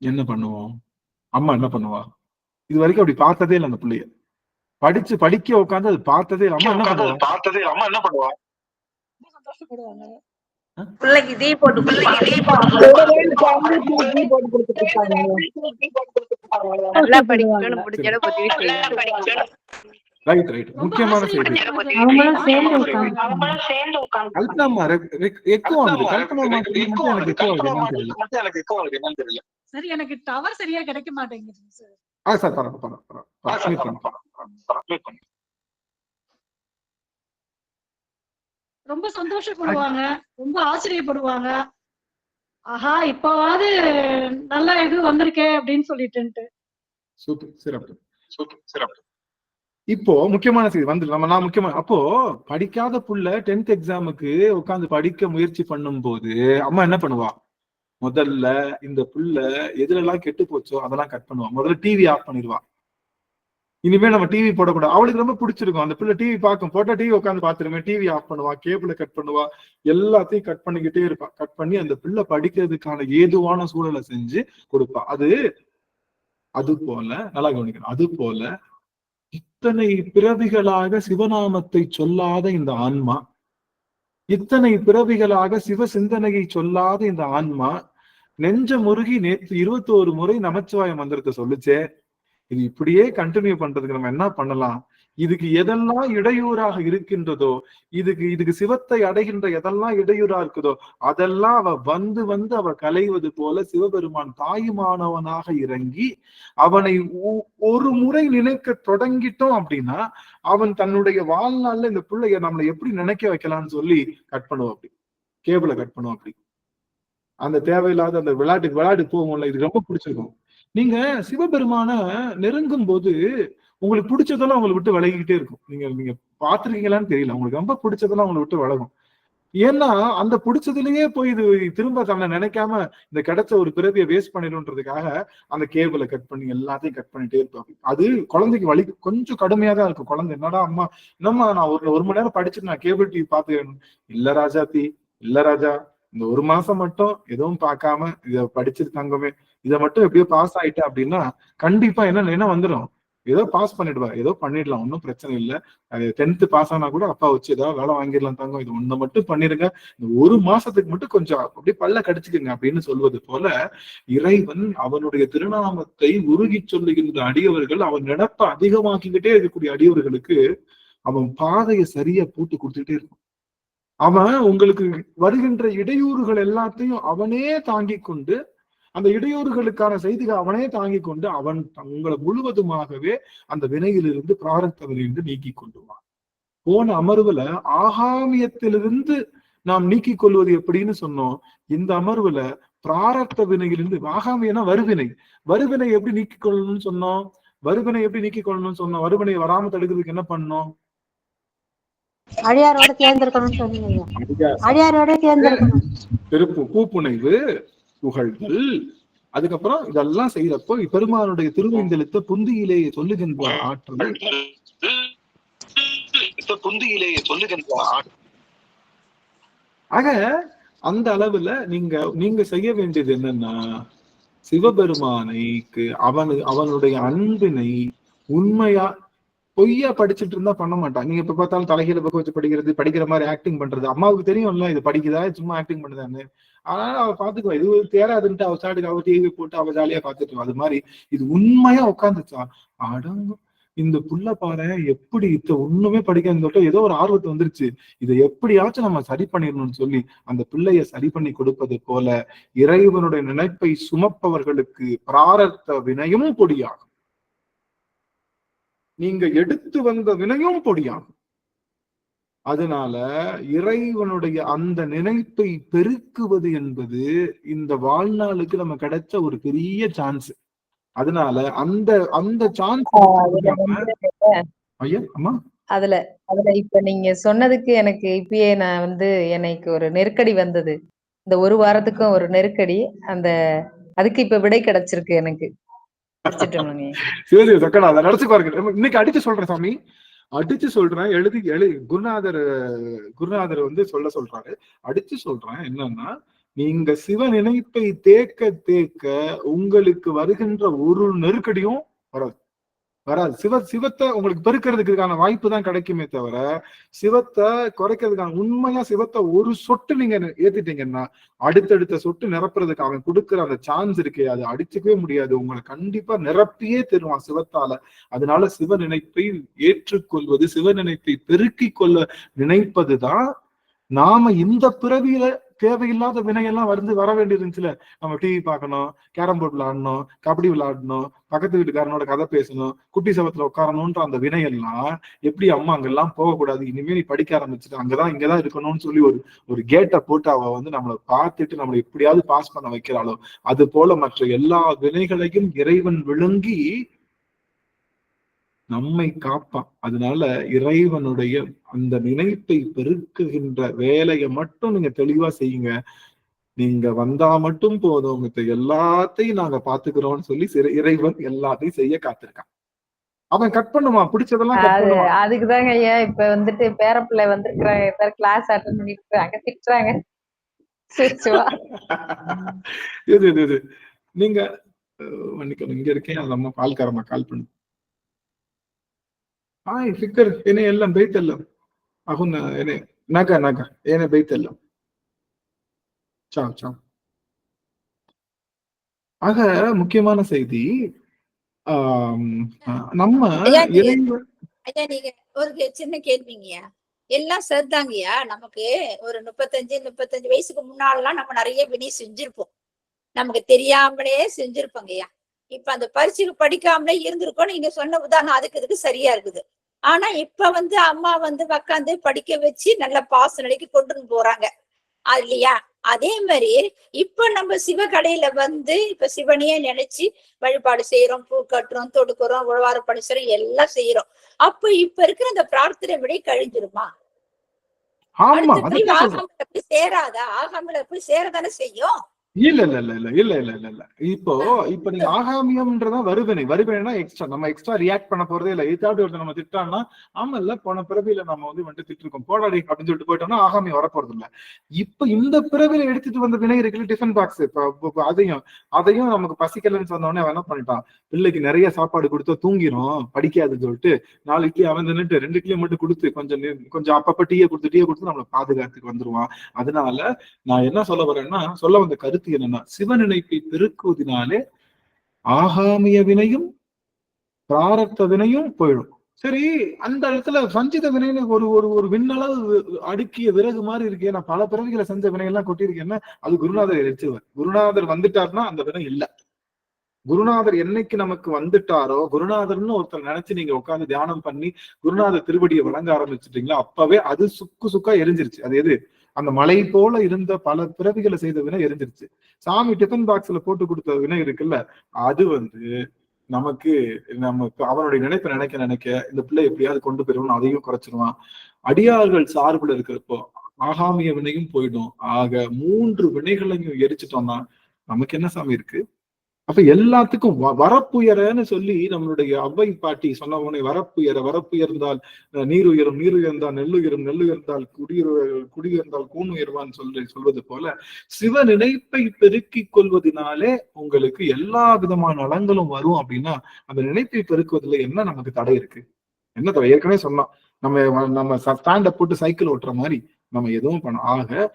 என்ன பண்ணுவோம்? அம்மா என்ன பண்ணுவா? இது வரைக்கும் அப்படி பார்த்ததே இல்லை. அந்த பிள்ளைய படிக்க உட்காந்து அது பார்த்ததே இல்லை. அம்மா என்ன பண்ணுவா? பிள்ளைக்கு டீ போட்டு நல்லா படிக்கணும்னு பிடிச்சத உதவி செய்யணும். ரைட் ரைட், முக்கியமான செய்தி. சரி, எனக்கு டவர் சரியா கிடைக்க மாட்டேங்குது சார். ரொம்ப சந்தோஷப்படுவாங்க, ரொம்ப ஆச்சரியப்படுவாங்க. ஆஹா, இப்பவாவது நல்ல இது வந்திருக்கே அப்படின்னு சொல்லிட்டு. சிறப்பு. இப்போ முக்கியமான செய்தி வந்து நான் முக்கியமா அப்போ படிக்காத புள்ள 10th எக்ஸாமுக்கு உட்காந்து படிக்க முயற்சி பண்ணும் போது அம்மா என்ன பண்ணுவா? முதல்ல இந்த புள்ள எதுலெல்லாம் கெட்டு போச்சோ அதெல்லாம் கட் பண்ணுவா. முதல்ல டிவி ஆஃப் பண்ணிடுவா. இனிமே நம்ம டிவி போடக்கூடாது. அவளுக்கு ரொம்ப பிடிச்சிருக்கும். அந்த பிள்ளை டிவி பார்க்கும், போட்டா டிவி உட்காந்து பாத்துருமே, டிவி ஆஃப் பண்ணுவா, கேபிள கட் பண்ணுவா, எல்லாத்தையும் கட் பண்ணிக்கிட்டே இருப்பா. கட் பண்ணி அந்த பிள்ளை படிக்கிறதுக்கான ஏதுவான சூழலை செஞ்சு கொடுப்பா. அது போல நல்லா கவனிக்கணும். அது போல இத்தனை பிறவிகளாக சிவநாமத்தை சொல்லாத இந்த ஆன்மா, இத்தனை பிறவிகளாக சிவ சிந்தனையை சொல்லாத இந்த ஆன்மா நெஞ்ச முருகி நேற்று 21 முறை நமச்சிவாய மந்திரத்தை சொல்லுச்சே. இது இப்படியே கண்டினியூ பண்றதுக்கு நம்ம என்ன பண்ணலாம்? இதுக்கு எதெல்லாம் இடையூறாக இருக்கின்றதோ, இதுக்கு சிவத்தை அடைகின்ற எதெல்லாம் இடையூறா இருக்குதோ அதெல்லாம் அவ வந்து அவ களைவது போல சிவபெருமான் தாயுமானவனாக இறங்கி அவனை ஒரு முறை நினைக்க தொடங்கிட்டோம் அப்படின்னா அவன் தன்னுடைய வாழ்நாள்ல இந்த பிள்ளைய நம்மளை எப்படி நினைக்க வைக்கலாம்னு சொல்லி கட் பண்ணுவோம். அப்படி கேபிள கட் பண்ணுவோம். அப்படி அந்த தேவையில்லாத அந்த விளையாட்டு போகும்ல, இது ரொம்ப பிடிச்சிருக்கும். நீங்க சிவபெருமான நெருங்கும் போது உங்களுக்கு பிடிச்சதெல்லாம் உங்களை விட்டு விலகிக்கிட்டே இருக்கும். நீங்க பாத்திருக்கீங்களான்னு தெரியல, உங்களுக்கு ரொம்ப பிடிச்சதெல்லாம் உங்களை விட்டு விலகும். ஏன்னா அந்த பிடிச்சதுலயே போய் இது திரும்ப தன்னை நினைக்காம இந்த கிடைச்ச ஒரு பிறவியை வேஸ்ட் பண்ணிடும்ன்றதுக்காக அந்த கேபிளை கட் பண்ணி எல்லாத்தையும் கட் பண்ணிட்டே இருப்பாங்க. அது குழந்தைக்கு வலி கொஞ்சம் கடுமையா தான் இருக்கும். குழந்தை என்னடா அம்மா நான் ஒரு மணி நேரம் படிச்சுட்டு நான் கேபிள் டிவி பாத்துக்கிறேன். இல்ல ராஜா, இந்த ஒரு மாசம் மட்டும் எதுவும் பார்க்காம இத படிச்சிருக்காங்கமே, இதை மட்டும் எப்படியோ பாஸ் ஆயிட்டேன் அப்படின்னா கண்டிப்பா என்ன வந்துடும், ஏதோ பாஸ் பண்ணிடுவா, ஏதோ பண்ணிடலாம், ஒன்னும் பிரச்சனை இல்லை. அது 10th பாஸ் ஆனா கூட அப்பா வச்சு ஏதாவது வேலை வாங்கிடலாம் தாங்க, இது ஒண்ணு மட்டும் பண்ணிருங்க, இந்த ஒரு மாசத்துக்கு மட்டும் கொஞ்சம் அப்படியே பல்ல கடிச்சுக்குங்க அப்படின்னு சொல்வது போல இறைவன் அவனுடைய திருநாமத்தை உருகி சொல்லுகின்ற அடியவர்கள், அவன் நினைப்ப அதிகமாக்கிக்கிட்டே இருக்கக்கூடிய அடியவர்களுக்கு அவன் பாதையை சரியா போட்டு கொடுத்துக்கிட்டே இருக்கும். அவன் உங்களுக்கு வருகின்ற இடையூறுகள் எல்லாத்தையும் அவனே தாங்கி கொண்டு, அந்த இடையூறுகளுக்கான செய்திகள் அவனே தாங்கி கொண்டு அவன் உங்களை முழுவதுமாகவே அந்த வினையிலிருந்து பிராரத்தவிலிருந்து நீக்கி கொண்டுவான். போன அமர்வுல ஆகாமியத்திலிருந்து நாம் நீக்கி கொள்வது எப்படின்னு சொன்னோம். இந்த அமர்வுல பிராரத்த வினையிலிருந்து, ஆகாமியனா வருவினை எப்படி நீக்கிக் கொள்ளணும்னு சொன்னோம். வருவினை வராம தடுக்கிறதுக்கு என்ன பண்ணோம்? அடியாரோட தேர்ந்தெடுக்கணும்னு சொன்னீங்க. அடியாரோட தேர்ந்தெடுக்கணும். பூப்புனைவு, புகழ்கள், அதுக்கப்புறம் இதெல்லாம் செய்யறப்போ பெருமானுடைய திருவிந்தெழுத்த புந்தியிலேயே சொல்லுகின்ற ஆற்றல், ஆக அந்த அளவுல நீங்க செய்ய வேண்டியது என்னன்னா, சிவபெருமானைக்கு அவனுடைய அன்பினை உண்மையா பொய்யா படிச்சுட்டு இருந்தா பண்ண மாட்டான். நீங்க எப்ப பார்த்தாலும் தலைகீழ பக்கம் வச்சு படிக்கிற மாதிரி ஆக்டிங் பண்றது அம்மாவுக்கு தெரியும்ல, இது படிக்குதா சும்மா ஆக்டிங் பண்ணுதான்னு. ஆனா அவ பாத்துக்குவா, இது தேராதுன்ட்டு அவ சாட்டுக்கு அவ டிவி போட்டு அவ ஜாலியா பாத்துட்டு. அது மாதிரி இது உண்மையா உட்காந்துச்சா, அடங்கும் இந்த புள்ள பாரு எப்படி ஒண்ணுமே படிக்காதுன்னு சொல்லிட்டு ஏதோ ஒரு ஆர்வத்தை வந்துருச்சு, இதை எப்படியாச்சும் நம்ம சரி பண்ணிடணும்னு சொல்லி அந்த பிள்ளைய சரி பண்ணி கொடுப்பது போல இறைவனுடைய நினைப்பை சுமப்பவர்களுக்கு பிராரத்த வினையும் பொடியாகும். நீங்க எடுத்து வந்த வினையும் பொடியாகும். அதனால இறைவனுடைய அந்த நினைப்பை பெருக்குவது என்பது இந்த வாழ்நாளுக்கு நம்ம கிடைச்ச ஒரு பெரிய சான்ஸ். அதனால அந்த அந்த சான்ஸ் ஐயா அம்மா அதுல இப்ப நீங்க சொன்னதுக்கு எனக்கு இப்பயே நான் எனக்கு ஒரு நெருக்கடி வந்தது. இந்த ஒரு வாரத்துக்கும் ஒரு நெருக்கடி, அதுக்கு இப்ப விடை கிடைச்சிருக்கு எனக்கு. சரி சக்கடா அதை நினைச்சு பாருங்க. இன்னைக்கு அடிச்சு சொல்றேன் சாமி, அடிச்சு சொல்றேன், எழுதி குருநாதர் சொல்ல சொல்றாரு, அடிச்சு சொல்றேன். என்னன்னா, நீங்க சிவ நினைப்பை தேக்க தேக்க உங்களுக்கு வருகின்ற ஒரு நெருக்கடியும் வராது. சிவத்தை உங்களுக்கு பெருக்கிறதுக்கான வாய்ப்பு தான் கிடைக்குமே தவிர சிவத்தை குறைக்கிறதுக்கான, உண்மையா சிவத்தை ஒரு சொட்டு நீங்க ஏத்திட்டீங்கன்னா அடுத்தடுத்த சொட்டு நிரப்புறதுக்கு அவன் கொடுக்குற அந்த சான்ஸ் இருக்கே, அது அடிச்சுக்கவே முடியாது. உங்களை கண்டிப்பா நிரப்பியே தருவான் சிவத்தால. அதனால சிவ நினைப்பை ஏற்றுக்கொள்வது, சிவ நினைப்பை பெருக்கிக் கொள்ள நினைப்பதுதான் நாம இந்த பிறவியில தேவையில்லாத வினையெல்லாம் வர வேண்டியது இருந்துச்சுல. நம்ம டிவி பார்க்கணும், கேரம் போர்ட் விளையாடணும், கபடி விளையாடணும், பக்கத்து வீட்டுக்காரனோட கதை பேசணும், குட்டி சவத்துல உட்காரணும்ன்ற அந்த வினையெல்லாம் எப்படி அம்மா அங்கெல்லாம் போகக்கூடாது, இனிமே நீ படிக்க ஆரம்பிச்சுட்டு அங்கதான் இங்கதான் இருக்கணும்னு சொல்லி ஒரு கேட்டை போட்டு அவ நம்மளை பார்த்துட்டு நம்மளை எப்படியாவது பாஸ் பண்ண வைக்கிறாளோ, அது போல மற்ற எல்லா வினைகளையும் இறைவன் விழுங்கி நம்மை காப்பான். அதனால இறைவனுடைய அந்த நினைப்பை பெருக்குகின்ற வேலையை மட்டும் நீங்க தெளிவா செய்யுங்க. நீங்க வந்தா மட்டும் போதும், மித்த எல்லாத்தையும் நாங்க பாத்துக்கிறோம்னு சொல்லி இறைவன் எல்லாத்தையும் செய்ய காத்திருக்கான். அவன் கட் பண்ணுமா, பிடிச்சதெல்லாம் அதுக்குதாங்க ஐயா இப்ப பேரப்பிள்ளை வந்திருக்கிறாங்க, கிளாஸ் அட்டன் பண்ணிட்டு அங்க திட்டுறாங்க. இது நீங்க மன்னிக்கணும், இங்க இருக்கேன், அந்த அம்மா பால்காரம்மா கால் பண்ணு. ஃபிக்கர் ಏನೇ ಎಲ್ಲ ಬೈತಲ್ಲ ಅಹುನ್ನ ಏನೇ ನಗ ಏನೇ ಬೈತಲ್ಲ சாவ் சாவ். ஆக முக்கியமான செய்தி, நம்ம ஐயா நீங்க ஒரு சின்ன கேள்விங்கய்யா, எல்லாம் சரிதாங்கய்யா. நமக்கு ஒரு 35 வயசுக்கு முன்னாலாம் நம்ம நிறைய வினை செஞ்சிருப்போம், நமக்கு தெரியாமலே செஞ்சிருப்போங்கய்யா. இப்ப அந்த பரீட்சைக்கு படிக்காமலே இருந்திருக்கோம். நீங்க சொன்ன உதாரணம் அதுக்கு சரியா இருக்குது. ஆனா இப்ப அம்மா உக்காந்து படிக்க வச்சு நல்ல பாச நிலைக்கு கொண்டு போறாங்க இல்லையா? அதே மாதிரி இப்ப நம்ம சிவகடையில இப்ப சிவனையே நினைச்சு வழிபாடு செய்யறோம், பூ கட்டுறோம், தொடுக்கிறோம், உழவார படிச்சுறோம், எல்லாம் செய்யறோம். அப்ப இப்ப இருக்கிற அந்த பிரார்த்தனை விட கழிஞ்சிருமா? போய் சேராதா? ஆகாமில போய் சேரதானே செய்யும். இல்ல இல்ல இல்ல இல்ல இல்ல இல்ல இல்ல இல்ல இப்ப நீங்க ஆகாமியம்ன்றதான் வருவினைனா எக்ஸ்ட்ரா நம்ம எக்ஸ்ட்ரா ரியாக்ட் பண்ண போறதே இல்ல. ஏதாவது ஒருத்தர் நம்ம திட்டான்னா ஆமா இல்ல போன பிறவியில நம்ம திட்டிருக்கோம் போடாடி அப்படின்னு சொல்லிட்டு போயிட்டோம்னா ஆகாமியம் வரப்போறது இல்ல. இப்ப இந்த பிறவியில எடுத்துட்டு வந்த வினை இருக்குல்ல, டிஃபன் பாக்ஸ், அதையும் நமக்கு பசிக்கலன்னு சொன்னோடனே அவன் என்ன பண்ணிட்டான், பிள்ளைக்கு நிறைய சாப்பாடு கொடுத்தா தூங்கிரும் படிக்காதுன்னு சொல்லிட்டு 4 இட்லி அவன் தின்னுட்டு 2 இட்லியை மட்டும் கொடுத்து கொஞ்சம் அப்பப்ப டீயை கொடுத்து நம்மளை பாதுகாத்துக்கு வந்துருவான். அதனால நான் என்ன சொல்ல வரேன்னா, சொல்ல வந்த கருத்து என்னன்னா, சிவ நினைப்பை பெருக்குவதனாலே ஆகாமிய வினையும் பிராரத்த வினையும் போயிடும். சரி, அந்த இடத்துல சஞ்சித வினைன்னு ஒரு விண்ணளவு அடுக்கிய விறகு மாதிரி இருக்கே, நான் பல பிறவிகளை செஞ்ச வினையெல்லாம் கொட்டியிருக்கேன்னா அது குருநாதர் எரிச்சுவர். குருநாதர் வந்துட்டாருன்னா அந்த வினை இல்ல. குருநாதர் என்னைக்கு நமக்கு வந்துட்டாரோ, குருநாதர்னு ஒருத்தர் நினைச்சு நீங்க உட்காந்து தியானம் பண்ணி குருநாதர் திருவடியை வழங்க ஆரம்பிச்சுட்டீங்களா, அப்பவே அது சுக்கா எரிஞ்சிருச்சு. அது எது? அந்த மலை போல இருந்த பல பிறவிகளை செய்த வினை எரிஞ்சிருச்சு. சாமி டிஃபன் பாக்ஸ்ல போட்டு கொடுத்த வினை இருக்குல்ல, அது நமக்கு அவனுடைய நினைப்பை நினைக்க இந்த பிள்ளை எப்படியாவது கொண்டு போயிருவோம், அதையும் குறைச்சிருவான். அடியார்கள் சார்பில் இருக்கிறப்போ ஆகாமிய வினையும் போயிடும். ஆக 3 வினைகளையும் எரிச்சிட்டோம்னா நமக்கு என்ன சாமி இருக்கு? அப்ப எல்லாத்துக்கும் வரப்புயரன்னு சொல்லி நம்மளுடைய அவ்வை பாட்டி சொன்ன உடனே வரப்புயர்ந்தால் நீர் உயரும், நீர் உயர்ந்தால் நெல்லுயரும், நெல்லுயர்ந்தால் குடியுயர்ந்தால் கூண் உயர்வான்னு சொல்வது போல சிவ நினைப்பை பெருக்கிக் கொள்வதனாலே உங்களுக்கு எல்லா விதமான நலங்களும் வரும். அப்படின்னா அந்த நினைப்பை பெருக்குவதில் என்ன நமக்கு தடை இருக்கு? என்ன தடை? ஏற்கனவே சொன்னோம், நம்ம ஸ்டாண்ட போட்டு சைக்கிள் ஓட்டுற மாதிரி நம்ம எதுவும் பண்ணோம். ஆக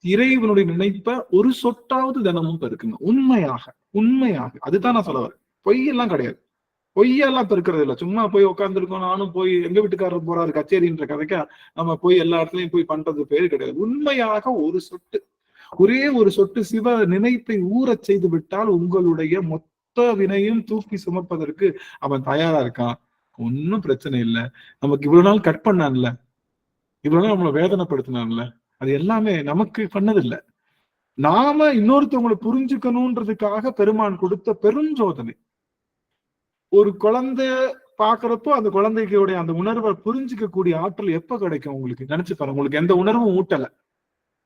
இறைவனுடைய நினைப்ப ஒரு சொட்டாவது தினமும் பெருக்குங்க. உண்மையாக அதுதான் நான் சொல்ல வரேன், பொய் எல்லாம் கிடையாது. பொய்யெல்லாம் பெருக்கிறது இல்லை. சும்மா போய் உட்காந்துருக்கோம், நானும் போய் எங்க வீட்டுக்காரர் போறாரு கச்சேரின்ற கதைக்கா நம்ம போய் எல்லா இடத்துலயும் போய் பண்றது பேரு கிடையாது. உண்மையாக ஒரு சொட்டு, ஒரே ஒரு சொட்டு சிவ நினைப்பை ஊறச் செய்து விட்டால் உங்களுடைய மொத்த வினையும் தூக்கி சுமப்பதற்கு அவன் தயாரா இருக்கான். ஒன்னும் பிரச்சனை இல்லை. நமக்கு இவ்வளவு நாள் கட் பண்ணான்ல, இவ்வளவு நாள் நம்மளை வேதனைப்படுத்தினான்ல, அது எல்லாமே நமக்கு பண்ணதில்லை. நாம இன்னொருத்தவங்களை புரிஞ்சுக்கணும்ன்றதுக்காக பெருமான் கொடுத்த பெருஞ்சோதனை. ஒரு குழந்தை பாக்குறப்போ அந்த குழந்தைகளுடைய அந்த உணர்வை புரிஞ்சுக்க கூடிய ஆற்றல் எப்ப கிடைக்கும் உங்களுக்கு? நினைச்சு பாருங்க. உங்களுக்கு எந்த உணர்வும் ஊட்டல,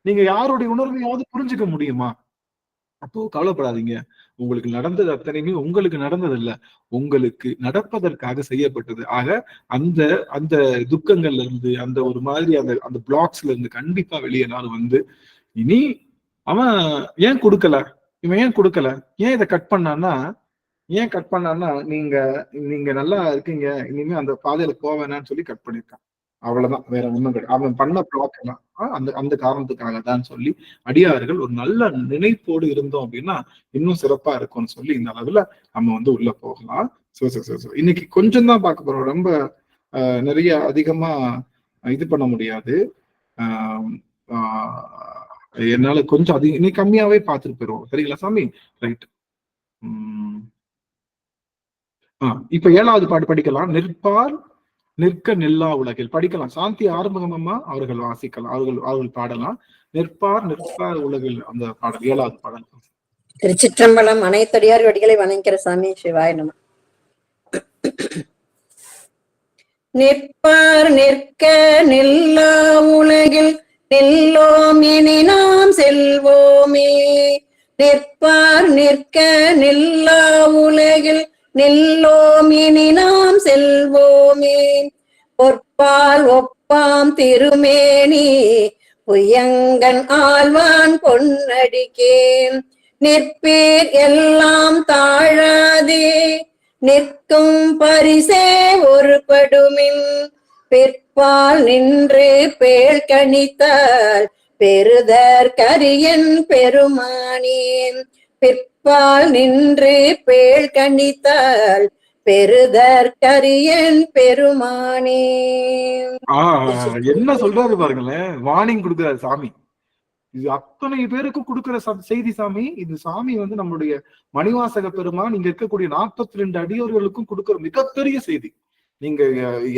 நீங்க யாருடைய உணர்வையாவது புரிஞ்சுக்க முடியுமா? அப்போ கவலைப்படாதீங்க. உங்களுக்கு நடந்தது அத்தனையுமே உங்களுக்கு நடந்தது இல்ல, உங்களுக்கு நடப்பதற்காக செய்யப்பட்டது. ஆக அந்த அந்த துக்கங்கள்ல இருந்து, அந்த ஒரு மாதிரி அந்த அந்த பிளாக்ஸ்ல இருந்து கண்டிப்பா வெளியே நாள் வந்து, இனி அவன் ஏன் கொடுக்கல, இவன் ஏன் கொடுக்கல, ஏன் இதை கட் பண்ணான்னா, ஏன் கட் பண்ணான்னா நீங்க நல்லா இருக்கீங்க, இனிமே அந்த பாதையில போவேனான்னு சொல்லி கட் பண்ணிருக்கான். அவ்வளவுதான், வேற ஒண்ணும் கிடையாது. அவன் பண்ண பிளாக் எல்லாம் அந்த அந்த காரணத்துக்காக தான் சொல்லி அடியார்கள் ஒரு நல்ல நினைப்போடு இருந்தோம் அப்படின்னா இன்னும் சிறப்பா இருக்கும்னு சொல்லி இந்த அளவுல நம்ம வந்து உள்ள போகலாம். இன்னைக்கு கொஞ்சம் தான் பார்க்க போறோம். ரொம்ப நிறைய அதிகமா இது பண்ண முடியாது. என்னால கொஞ்சம் அதிகம் இன்னைக்கு கம்மியாவே பார்த்துட்டு போயிடுவோம். சரிங்களா சாமி? ரைட். இப்ப 7வது பாட்டு படிக்கலாம். நிற்பார் நிற்க நில்லா உலகில் படிக்கலாம். சாந்தி ஆறுமுகம் அம்மா அவர்கள் வாசிக்கலாம், அவர்கள் பாடலாம். நிற்பார் நிற்க உலகில் அந்த பாடல் 7வது பாடல். திருச்சிற்றம்பலம். அனைத்தடியார் வடிகளை வணங்கிற சாமி. சிவாய நம. நிற்பார் நிற்க நில்லா உலகில் நில்லோம் இனி நாம் செல்வோமே. நிற்பார் நிற்க நில்லா உலகில் நில்லோம் இனி நாம் செல்வோமே. பொற்பால் ஒப்பாம் திருமேனி புயங்கன் ஆழ்வான் பொன்னடிக்கேன். நிற்பீர் எல்லாம் தாழாதே நிற்கும் பரிசே ஒரு படுமின். பிற்பால் நின்று பேள் கணித்தால் பெறுதற் கரியன் பெருமானேன். பிற்பால் நின்று பேள் கணித்தால் பெறுதற் கரியன் பெருமானே. என்ன சொல்றாரு பாருங்களேன், வார்னிங் கொடுக்கிறாரு சாமி. இது அத்தனை பேருக்கு கொடுக்கிற செய்தி சாமி. இது சாமி வந்து நம்மளுடைய மணிவாசக பெருமான் இங்க இருக்கக்கூடிய 42 அடியோர்களுக்கும் கொடுக்கிற மிகப்பெரிய செய்தி. நீங்க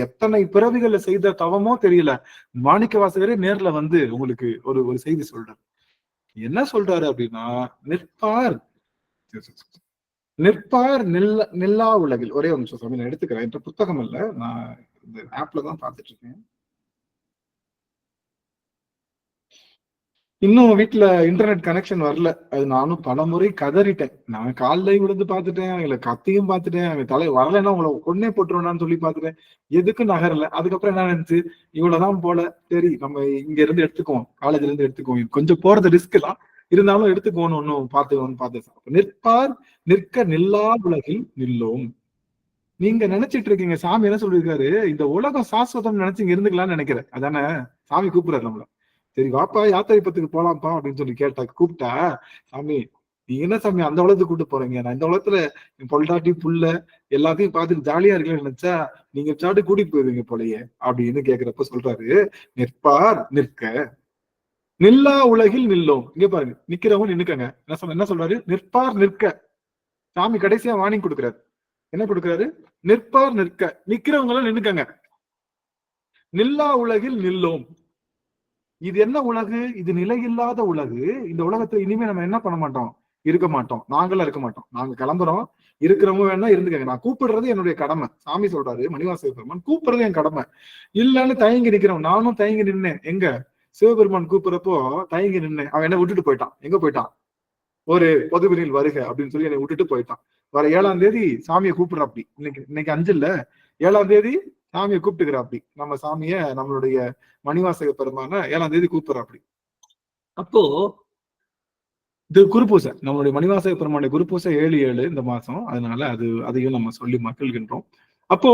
எத்தனை பிறவிகளை செய்த தவமோ தெரியல, மாணிக்க வாசகரே நேர்ல வந்து உங்களுக்கு ஒரு செய்தி சொல்றாரு. என்ன சொல்றாரு அப்படின்னா, நிற்பார் நிற்பார் நில்லா உலகில். ஒரே ஒரு நிமிஷம் சாமி, நான் எடுத்துக்கிறேன். என்ற புத்தகம் இல்ல, நான் இந்த ஆப்ல தான் பார்த்துட்டு இருக்கேன். இன்னும் வீட்டுல இன்டர்நெட் கனெக்ஷன் வரல. அது நானும் பல முறை கதறிட்டேன். நான் காலையும் விழுந்து பார்த்துட்டேன், அவங்களை கத்தையும் பார்த்துட்டேன், அவங்க தலை வரலைன்னா உங்களை கொன்னே போட்டுருவேன்னு சொல்லி பார்த்துட்டேன். எதுக்கும் நகரல. அதுக்கப்புறம் என்ன நினைச்சு, இவ்வளவுதான் போல, சரி நம்ம இங்க இருந்து எடுத்துக்குவோம், காலேஜ்ல இருந்து எடுத்துக்குவோம், கொஞ்சம் போறது ரிஸ்க் தான், இருந்தாலும் எடுத்துக்கோன்னு ஒன்னும் பார்த்து. நிற்பார் நிற்க நில்லா உலகில் நில்லோம். நீங்க நினைச்சிட்டு இருக்கீங்க, சாமி என்ன சொல்லியிருக்காரு, இந்த உலகம் சாஸ்வதம் நினைச்சு இங்க இருந்துக்கலாம்னு நினைக்கிறேன். அதானே சாமி கூப்பிடுறாரு நம்மள. சரி வாப்பா யாத்திரை பத்துக்கு போலாம்ப்பா அப்படின்னு சொல்லி கூப்பிட்டா, சாமி நீங்க என்ன சாமி அந்த உலகத்துக்கு கூப்பிட்டு போறீங்க, நான் இந்த உலகத்துல பொல்டாட்டி புல்ல எல்லாத்தையும் பார்த்துட்டு ஜாலியா இருக்கலாம்னு நினைச்சா நீங்க சாட்டு கூட்டிட்டு போயிருவீங்க போலயே அப்படின்னு கேக்குறப்ப சொல்றாரு, நிற்பார் நிற்க நில்லா உலகில் நில்லோம். இங்க பாருங்க, நிக்கிறவங்க நின்னுக்கங்க. என்ன சொல்றாரு, நிற்பார் நிற்க. சாமி கடைசியா வார்னிங் கொடுக்கிறாரு. என்ன கொடுக்கிறாரு, நிற்பார் நிற்க, நிக்கிறவங்க எல்லாம் நின்னுக்கங்க. நில்லா உலகில் நில்லோம். இது என்ன உலகு? இது நிலையில்லாத உலகு. இந்த உலகத்துல இனிமே நம்ம என்ன பண்ண மாட்டோம், இருக்க மாட்டோம். நாங்களாம் இருக்க மாட்டோம், நாங்க கிளம்புறோம். இருக்கிறவங்க வேணா இருந்துக்கங்க, நான் கூப்பிடுறது என்னுடைய கடமை. சாமி சொல்றாரு, மணிவாசக பெருமான் கூப்பிடுறது என் கடமை. இல்லன்னு தயங்கி நிக்கிறவன், நானும் தயங்கி நின்னேன். எங்க சிவபெருமான் கூப்பிடுறப்போ தயங்கி நின்னேன். அவன் என்ன விட்டுட்டு போயிட்டான். எங்க போயிட்டான், ஒரு பொதுவினில் வருக அப்படின்னு சொல்லி என்னை விட்டுட்டு போயிட்டான். வர 7ஆம் தேதி சாமியை கூப்பிடுற. அப்படி இன்னைக்கு 5 இல்ல, 7ஆம் தேதி சாமியை கூப்பிட்டுக்கிற. அப்படி நம்ம சாமிய, நம்மளுடைய மணிவாசக பெருமான 7ஆம் தேதி கூப்பிடுற. அப்படி அப்போ இது குருபூசை, நம்மளுடைய மணிவாசக பெருமானுடைய குருபூசை 7/7 இந்த மாசம். அதனால அதையும் நம்ம சொல்லி மகிழ்கின்றோம். அப்போ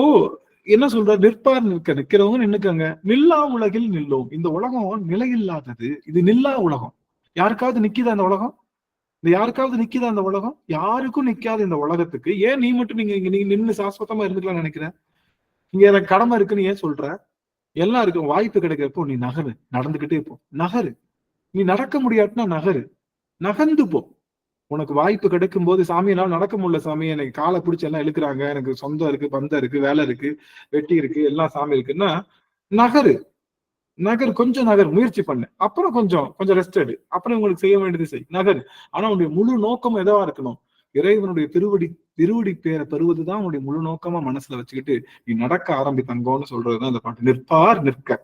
என்ன சொல்ற, நிற்பார் நிற்க, நிக்கிறவங்க நின்னுக்கங்க. நில்லா உலகில் நில்லோம். இந்த உலகம் நிலையில்லாதது, இது நில்லா உலகம். யாருக்காவது நிக்குதா இந்த உலகம்? இல்ல யாருக்காவது நிக்குதா அந்த உலகம்? யாருக்கும் நிக்காது இந்த உலகத்துக்கு. ஏன் நீ மட்டும் நீ நின்னு சாஸ்வதமா இருந்துக்கலாம் நினைக்கிற? இங்க எனக்கு கடமை இருக்குன்னு ஏன் சொல்ற? எல்லாம் இருக்கு, வாய்ப்பு கிடைக்கிறப்போ நீ நகரு, நடந்துகிட்டே போ, நகரு. நீ நடக்க முடியாதுன்னா நகரு, நகர்ந்து போ. உனக்கு வாய்ப்பு கிடைக்கும் போது, சாமி என்னால நடக்க முடியல சாமி, எனக்கு காலை பிடிச்சி எல்லாம் இழுக்கிறாங்க, எனக்கு சொந்தம் இருக்கு, பந்தம் இருக்கு, வேலை இருக்கு, வெட்டி இருக்கு, எல்லாம் சாமி இருக்குன்னா நகரு, நகர், கொஞ்சம் நகர், முயற்சி பண்ணு. அப்புறம் கொஞ்சம் ரெஸ்ட் எடு, அப்புறம் உங்களுக்கு செய்ய வேண்டியது செய், நகர். ஆனா உன்னுடைய முழு நோக்கம் எதவா இருக்கணும்? இறைவனுடைய திருவடி பேரை பெறுவதுதான் உன்னுடைய முழு நோக்கமா மனசுல வச்சுக்கிட்டு நீ நடக்க ஆரம்பித்தங்கன்னு சொல்றதுதான் அந்த பாட்டு. நிற்பார் நிற்க,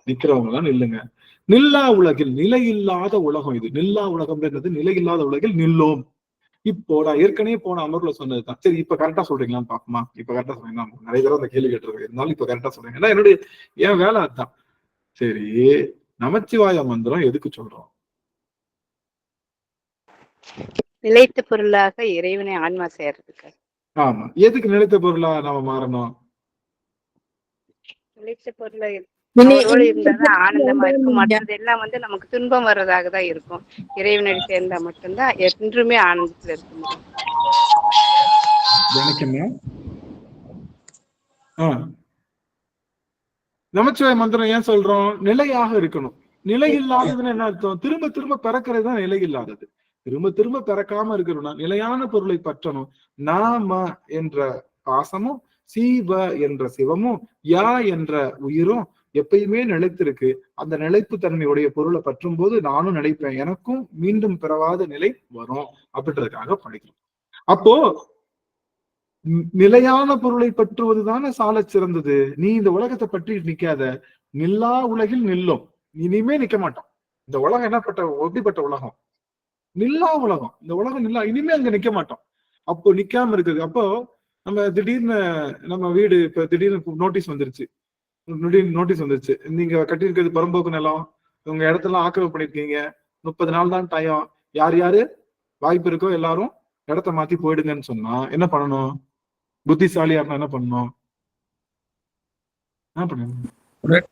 நிக்கிறவங்க தான் நில்லுங்க. நில்லா உலகில், நிலையில்லாத உலகம் இது. நில்லா உலகம் நிலையில்லாத உலகில் நில்லோம். இப்போ நான் ஏற்கனவே போன அமர்வுல சொன்னதுதான். சரி, இப்ப கரெக்டா சொல்றீங்களான்னு பாக்குமா? இப்ப கரெக்டா சொல்றீங்களா? நிறைய தடவை அந்த கேள்வி கேட்டிருக்கேன், இருந்தாலும் இப்ப கரெக்டா சொல்றீங்க. ஏன்னா என்னுடைய என் வேலை அதுதான். சரி, நமச்சிவாய மந்திரம் எதுக்கு சொல்றோம்? நிலைத்த பொருளாக இறைவனை ஆன்மா சேர்றதுக்கு. ஆமா, எதுக்கு நிலைத்த பொருளா நாம மாறணும்? நிலைத்த பொருளா அவரோடு இருந்தாதான் ஆனந்தமா இருக்கும். மற்றது எல்லாம் நமக்கு துன்பம் வர்றதாக தான் இருக்கும். இறைவனடி சேர்ந்தா மட்டும்தான் என்றுமே ஆனந்தத்துல இருக்க முடியும். நமச்சிவாய மந்திரம் ஏன் சொல்றோம்? நிலையாக இருக்கணும். நிலை இல்லாததுன்னு என்ன அர்த்தம்? திரும்ப திரும்ப பிறக்கிறது தான் நிலை இல்லாதது. திரும்ப திரும்ப பிறக்காம இருக்கணும்னா நிலையான பொருளை பற்றணும். நாம என்ற பாசமும், சீவ என்ற சிவமும், யா என்ற உயிரும் எப்பயுமே நிலைத்திருக்கு. அந்த நிலைப்பு தன்மையுடைய பொருளை பற்றும் போது நானும் நிலைப்பேன், எனக்கும் மீண்டும் பிறவாத நிலை வரும் அப்படின்றதுக்காக படிக்கணும். அப்போ நிலையான பொருளை பற்றுவதுதானே சால சிறந்தது. நீ இந்த உலகத்தை பற்றி நிக்காத, நில்லா உலகில் நில்லும். இனிமே நிக்க மாட்டோம். இந்த உலகம் எப்படிப்பட்ட உலகம்? நில்லா உலகம். இந்த உலகம் நில்லா, இனிமே அங்க நிக்க மாட்டோம். அப்போ நிக்காம இருக்குது. அப்போ நம்ம திடீர்னு நம்ம வீடு இப்ப திடீர்னு நோட்டீஸ் வந்துருச்சு, நீங்க கட்டியிருக்கிறது புறம்போக்கு நிலம், உங்க இடத்தெல்லாம் ஆக்கிரமிப்பு பண்ணிருக்கீங்க, 30 நாள் தான் டயம், யாரு வாய்ப்பு இருக்கோ எல்லாரும் இடத்த மாத்தி போயிடுங்கன்னு சொன்னா என்ன பண்ணணும்? புத்திசாலியா இருந்தா என்ன பண்ணணும்?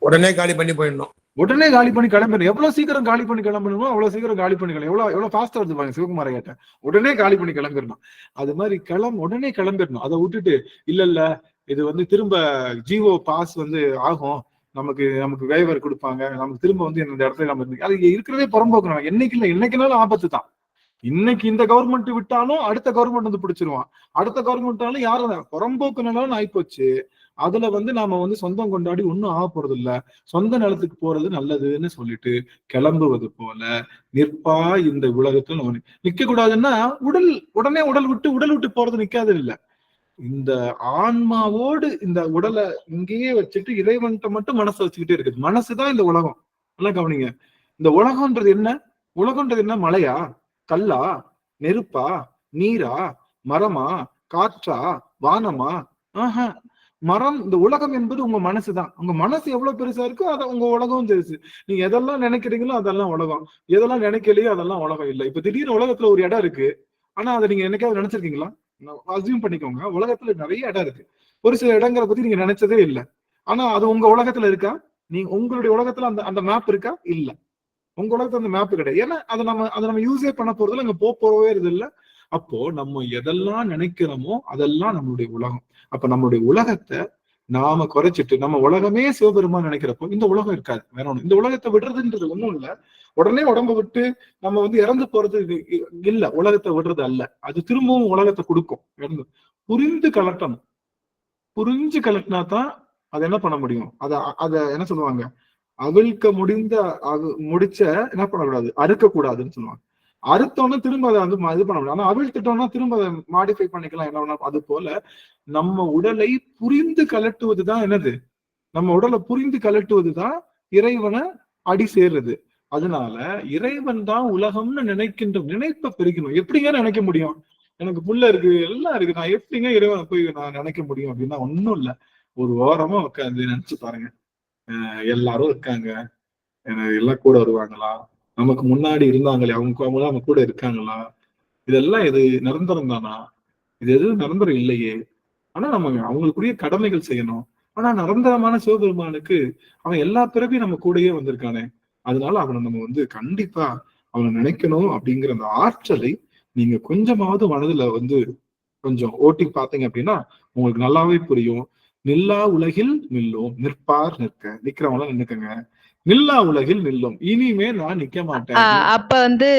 உடனே காலி பண்ணி போயிடணும். உடனே காலி பண்ணி கிளம்பிடணும். எவ்வளவு சீக்கிரம் காலி பண்ணி கிளம்பணுமோ அவ்வளவு சீக்கிரம் காலி பண்ணி எவ்வளவு ஃபாஸ்டா வருது பாருங்க சிவகுமார கேட்டேன். உடனே காலி பண்ணி கிளம்பிடணும். அது மாதிரி உடனே கிளம்பிடணும். அதை விட்டுட்டு இல்ல இது திரும்ப ஜிஓ பாஸ் ஆகும், நமக்கு வேவர் கொடுப்பாங்க, நமக்கு திரும்ப இந்த இடத்துல நம்ம அது இருக்கிறதே புறம்போக்கு. என்னைக்குனாலும் ஆபத்து தான். இன்னைக்கு இந்த கவர்மெண்ட் விட்டாலும் அடுத்த கவர்மெண்ட் பிடிச்சிருவான், அடுத்த கவர்மெண்ட்டாலும் யாரும் புறம்போக்கு நிலம் ஆயிப்போச்சு. அதுல நாம சொந்தம் கொண்டாடி ஒன்னும் ஆக போறது இல்ல, சொந்த நிலத்துக்கு போறது நல்லதுன்னு சொல்லிட்டு கிளம்புவது போல நிற்பா இந்த உலகத்துல நிக்க கூடாதுன்னா உடனே உடல் விட்டு போறது நிக்காது இல்ல. இந்த ஆன்மாவோடு இந்த உடலை இங்கேயே வச்சுட்டு இறைவன்கிட்ட மட்டும் மனசை வச்சுக்கிட்டே இருக்குது. மனசுதான் இந்த உலகம். நல்லா கவனிங்க. இந்த உலகம்ன்றது என்ன? உலகம்ன்றது என்ன? மலையா, கல்லா, நெருப்பா, நீரா, மரமா, காற்றா, வானமா? மரம். இந்த உலகம் என்பது உங்க மனசுதான். உங்க மனசு எவ்வளவு பெருசா இருக்கோ அதை உங்க உலகம் பெருசு. நீங்க எதெல்லாம் நினைக்கிறீங்களோ அதெல்லாம் உலகம், எதெல்லாம் நினைக்கலையோ அதெல்லாம் உலகம் இல்லை. இப்ப திடீர்னு உலகத்துல ஒரு இடம் இருக்கு, ஆனா அதை நீங்க என்னைக்காவது நினைச்சிருக்கீங்களா? அசியூம் பண்ணிக்கோங்க, உலகத்துல நிறைய இடம் இருக்கு, ஒரு சில இடங்களை பத்தி நீங்க நினைச்சதே இல்லை. ஆனா அது உங்க உலகத்துல இருக்கா? நீங்க உங்களுடைய உலகத்துல அந்த மேப் இருக்கா? இல்ல, உங்க உலகத்துல அந்த மேப் கிடையாது. ஏன்னா அதை நம்ம யூஸே பண்ண போறதுல அங்க போகவே இல்லை. அப்போ நம்ம எதெல்லாம் நினைக்கிறோமோ அதெல்லாம் நம்மளுடைய உலகம். அப்ப நம்மளுடைய உலகத்தை நாம குறைச்சிட்டு நம்ம உலகமே சிவபெருமான் நினைக்கிறப்போ இந்த உலகம் இருக்காது. வேற ஒண்ணு. இந்த உலகத்தை விடுறதுன்றது ஒண்ணும் இல்ல, உடனே உடம்ப விட்டு நம்ம இறந்து போறது இல்ல. உலகத்தை விடுறது அல்ல, அது திரும்பவும் உலகத்தை கொடுக்கும். புரிந்து கலட்டணும். புரிஞ்சு கலட்டினா தான் அதை என்ன பண்ண முடியும்? அத என்ன சொல்லுவாங்க, அவிழ்க்க முடிச்ச என்ன பண்ணக்கூடாது, அறுக்க கூடாதுன்னு சொல்லுவாங்க. அறுத்தோன்னா திரும்ப அதை இது பண்ண முடியும். ஆனா அவிழ்த்துட்டோம்னா திரும்ப அதை மாடிஃபை பண்ணிக்கலாம், என்ன வேணா. அது போல நம்ம உடலை புரிந்து கலட்டுவதுதான் என்னது? நம்ம உடலை புரிந்து கலட்டுவதுதான் இறைவனை அடி சேர்றது. அதனால இறைவன் தான் உலகம்னு நினைக்கின்ற நினைப்பை பெருக்கணும். எப்படிங்க நினைக்க முடியும்? எனக்கு புள்ள இருக்கு, எல்லாம் இருக்கு, நான் எப்படிங்க இறைவனை போய் நான் நினைக்க முடியும் அப்படின்னா ஒன்னும் இல்ல. ஒரு ஓரமா உட்காந்து நினைச்சு பாருங்க, எல்லாரும் இருக்காங்க, எல்லாம் கூட வருவாங்களா? நமக்கு முன்னாடி இருந்தாங்களே அவங்க நம்ம கூட இருக்காங்களா? இதெல்லாம் எது நிரந்தரம் தானா? இது எதுவும் நிரந்தரம் இல்லையே. ஆனா நம்ம அவங்களுக்குரிய கடமைகள் செய்யணும். ஆனா நிரந்தரமான சிவபெருமானுக்கு அவன் எல்லா பிறவியும் நம்ம கூடயே வந்திருக்கானே. அதனால அவனை நம்ம கண்டிப்பா அவனை நினைக்கணும் அப்படிங்கிற அந்த ஆற்றலை நீங்க கொஞ்சமாவது மனதுல வந்து கொஞ்சம் ஓட்டி பாத்தீங்க அப்படின்னா உங்களுக்கு நல்லாவே புரியும். நில்லா உலகில் நில்லோம், நிற்பார் நிற்க, நிக்கிறவங்க நின்னுக்கங்க, நில்லா உலகில் நில்லோம், இனிமே நான் நிக்க மாட்டேன். அப்ப வந்து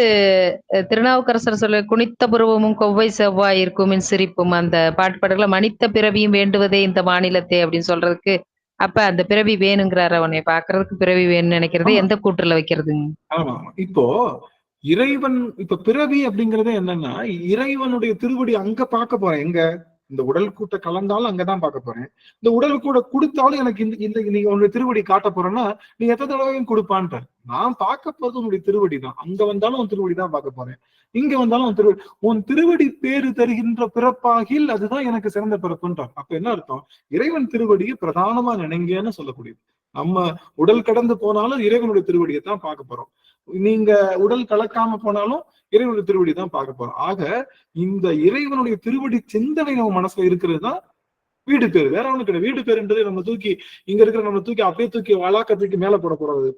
திருநாவுக்கரசர் சொல்ல குனித்த புருவமும் கொவ்வை செவ்வாய் இருக்குமின் சிரிப்பும் அந்த பாட்டு பாடல மனித பிறவியும் வேண்டுவதே இந்த மாநிலத்தை அப்படின்னு சொல்றதுக்கு அப்ப அந்த பிறவி வேணுங்கிறாரு. அவனை பாக்குறதுக்கு பிறவி வேணும்னு நினைக்கிறது எந்த கூற்றுல வைக்கிறதுங்க? ஆமா, இப்போ இறைவன் இப்ப பிறவி அப்படிங்கறது என்னன்னா இறைவனுடைய திருவடி அங்க பார்க்க போறேன். எங்க இந்த உடல் கூட்ட கலந்தாலும் அங்கதான் பார்க்க போறேன். இந்த உடல் கூட கொடுத்தாலும் எனக்கு இந்த நீங்க உன்னுடைய திருவடி காட்ட போறேன்னா நீ எத்தனை தடவையும் கொடுப்பான்ட்ட. நான் பார்க்க போறது உன்னுடைய திருவடி தான். அங்க வந்தாலும் உன் திருவடி தான் பார்க்க போறேன், இங்க வந்தாலும் உன் திருவடி பேரு தருகின்ற பிறப்பாகில் அதுதான் எனக்கு சிறந்த பிறப்புன்றான். அப்ப என்ன அர்த்தம்? இறைவன் திருவடியை பிரதானமா நினைங்கன்னு சொல்லக்கூடியது. நம்ம உடல் கடந்து போனாலும் இறைவனுடைய திருவடியை தான் பார்க்க போறோம். நீங்க உடல் கலக்காம போனாலும் இறைவனுடைய திருவடி தான் பார்க்க போறோம். ஆக இந்த இறைவனுடைய திருவடி சிந்தனை நம்ம மனசுல இருக்கிறது தான் வீடு பேரு, வேற ஒண்ணு கிடையாது. வீடு பேருன்றது நம்ம தூக்கி இங்க இருக்கிற நம்ம தூக்கி அப்படியே தூக்கி வளாக்க தூக்கி மேல